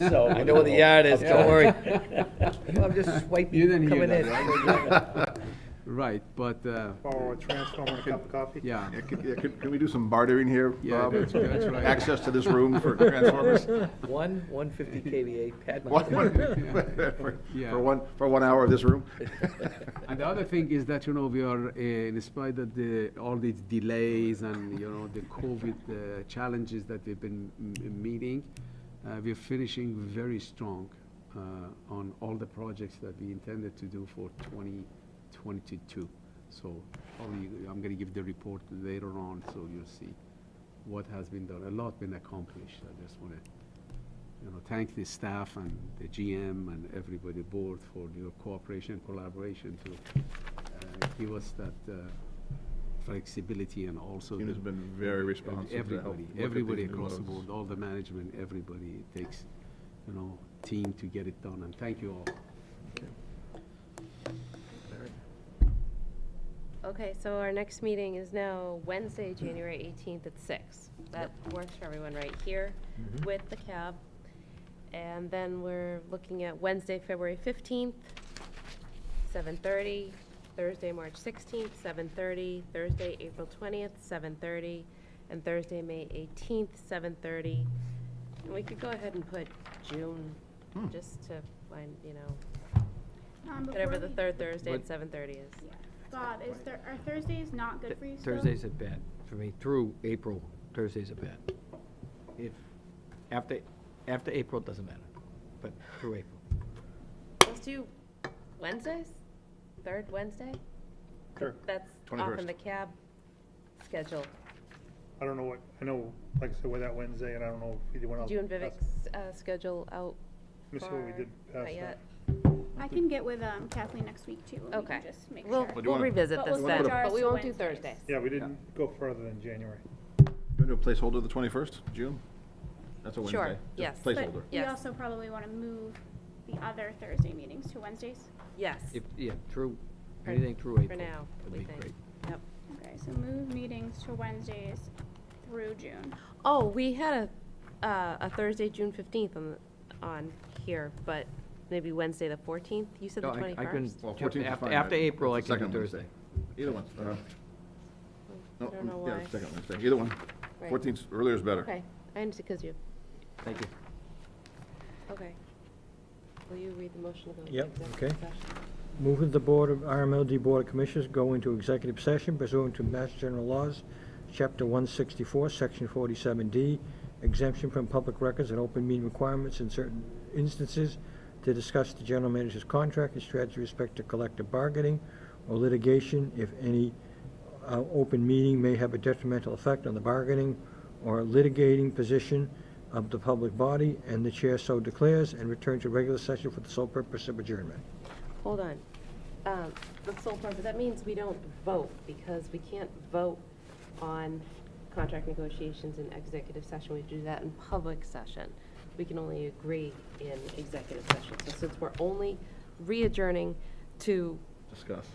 So, I know where the yard is, don't worry. I'm just swiping, You didn't hear coming that, in. Right, but, Or a transformer and a cup of coffee? yeah. Can we do some bartering here, Yeah, Bob? that's right. Access to this room for transformers? 150 kVA pad. Yeah. For 1 hour of this room? And the other thing is that, we are, in spite of all these delays and, the COVID challenges that we've been meeting, we're finishing very strong on all the projects that we intended to do for 2022. So probably I'm going to give the report later on, so you'll see what has been done. A lot been accomplished. I just want to, thank the staff and the GM and everybody board for your cooperation and collaboration to give us that flexibility, and also Team has been very responsive to help everybody, look at everybody these new across the loads. board, all the management, everybody. It takes, team to get it done, and thank you all. Okay, so our next meeting is now Wednesday, January 18th at 6. That works for everyone right here with the cab. And then we're looking at Wednesday, February 15th, 7:30, Thursday, March 16th, 7:30, Thursday, April 20th, 7:30, and Thursday, May 18th, 7:30. And we could go ahead and put June, just to find, whatever Before the we- third Thursday at What- 7:30 is. Yeah. Bob, are Thursdays not good for you still? Thursdays are bad for me. Through April, Thursdays are bad. If, after April, it doesn't matter, but through April. Let's do Wednesdays? Third Wednesday? Sure. That's off 21st. in the cab schedule. I don't know I know, like I said, we're that Wednesday, and I don't know if either one else. Did you and Vivek's schedule out Let me see what we far? did Not past yet? that. I can get with Kathleen next week too, and we Okay. can just make We'll, sure. Well, do you we'll wanna- revisit But this we'll then, switch ours but we to won't do Wednesdays. Thursdays. Yeah, we didn't go further than January. You want to do a placeholder the 21st, June? That's a Wednesday. Sure, Just yes. But Placeholder. we Yes. also probably want to move the other Thursday meetings to Wednesdays. Yes, Through, For- anything through for April. now, would we be think. great. Yep. Okay, so move meetings to Wednesdays through June. Oh, we had a Thursday, June 15th on here, but maybe Wednesday the 14th? You said the No, I 21st? couldn't, Well, 14th is fine. after April, I It's the can do second Thursday. Wednesday. Either one. I don't know Yeah, why. second Wednesday, either one. Right. 14th, earlier is better. Okay, I understand, because you, Thank you. okay. Will you read the motion to go into Yep, executive okay. session? Move that the Board of RMLD Board of Commissioners go into executive session pursuant to Mass General Laws, Chapter 164, Section 47D, exemption from public records and open meeting requirements in certain instances, to discuss the general manager's contract and strategy with respect to collective bargaining or litigation if any open meeting may have a detrimental effect on the bargaining or litigating position of the public body, and the chair so declares, and return to regular session for the sole purpose of adjournment. Hold on. The sole purpose, that means we don't vote, because we can't vote on contract negotiations in executive session. We do that in public session. We can only agree in executive session. So since we're only re-adjourning to Discuss.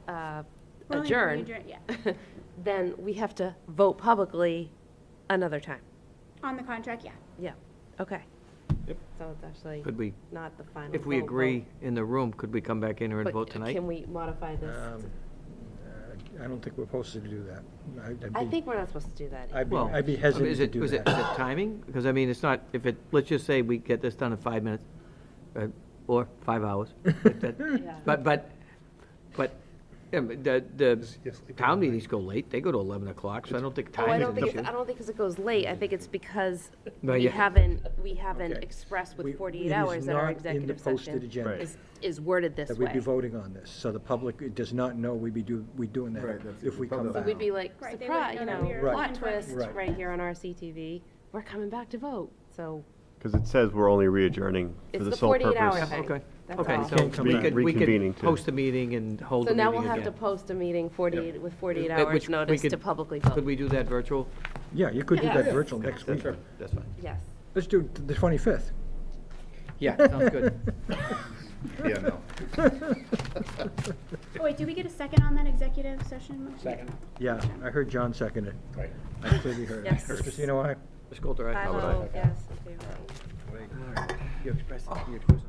We're only adjourn, yeah. then we have to vote publicly another time. On the contract, yeah. Yeah, okay. Yep. So it's actually Could we, not the final if we vote, agree vote. in the room, could we come back in here and But vote tonight? Can we modify this? I don't think we're supposed to do that. I think we're not supposed to do that. I'd be, Well, I'd be I mean, hesitant is to it, do is it that. timing? Because I mean, it's not, if it, let's just say we get this done in 5 minutes, or 5 hours. Yeah. But, the Yes, leave it town at meetings go late, they go to 11 o'clock, so I don't think Oh, I timing don't is think, an issue. I don't think because it goes late. I think it's because Well, we yeah. haven't Okay. expressed We- with 48 it is hours that our not in the executive posted session agenda. Right. is worded this That we'd be way. voting on this, so the public does not know we'd doing that Right, that's- if we come So So back. we'd be like, Right, they surprise, wouldn't you know that know, we were Right. plot in twist Right. right here on RCTV. We're coming back to vote, so Because it says we're only re-adjourning for it's the the sole 48-hour purpose. thing. Okay, That's okay, all. so Can't come we back. could, Reconvening to- post a meeting and hold So the now meeting we'll again. have to post a meeting 48, with 48 Which hours we notice could- to publicly vote. Could we do that virtual? Yeah, you could do Yeah. that virtual next week. That's fine. Yes. Let's do the 25th. Yeah, sounds good. Yeah, no. Oh, wait, did we get a second on that executive session motion? Second, Yeah, I heard John second it. right? I clearly heard it. Yes. Christina, aye? Ms. Coulter, aye. 5-0, yes, in favor. You expressed, you expressed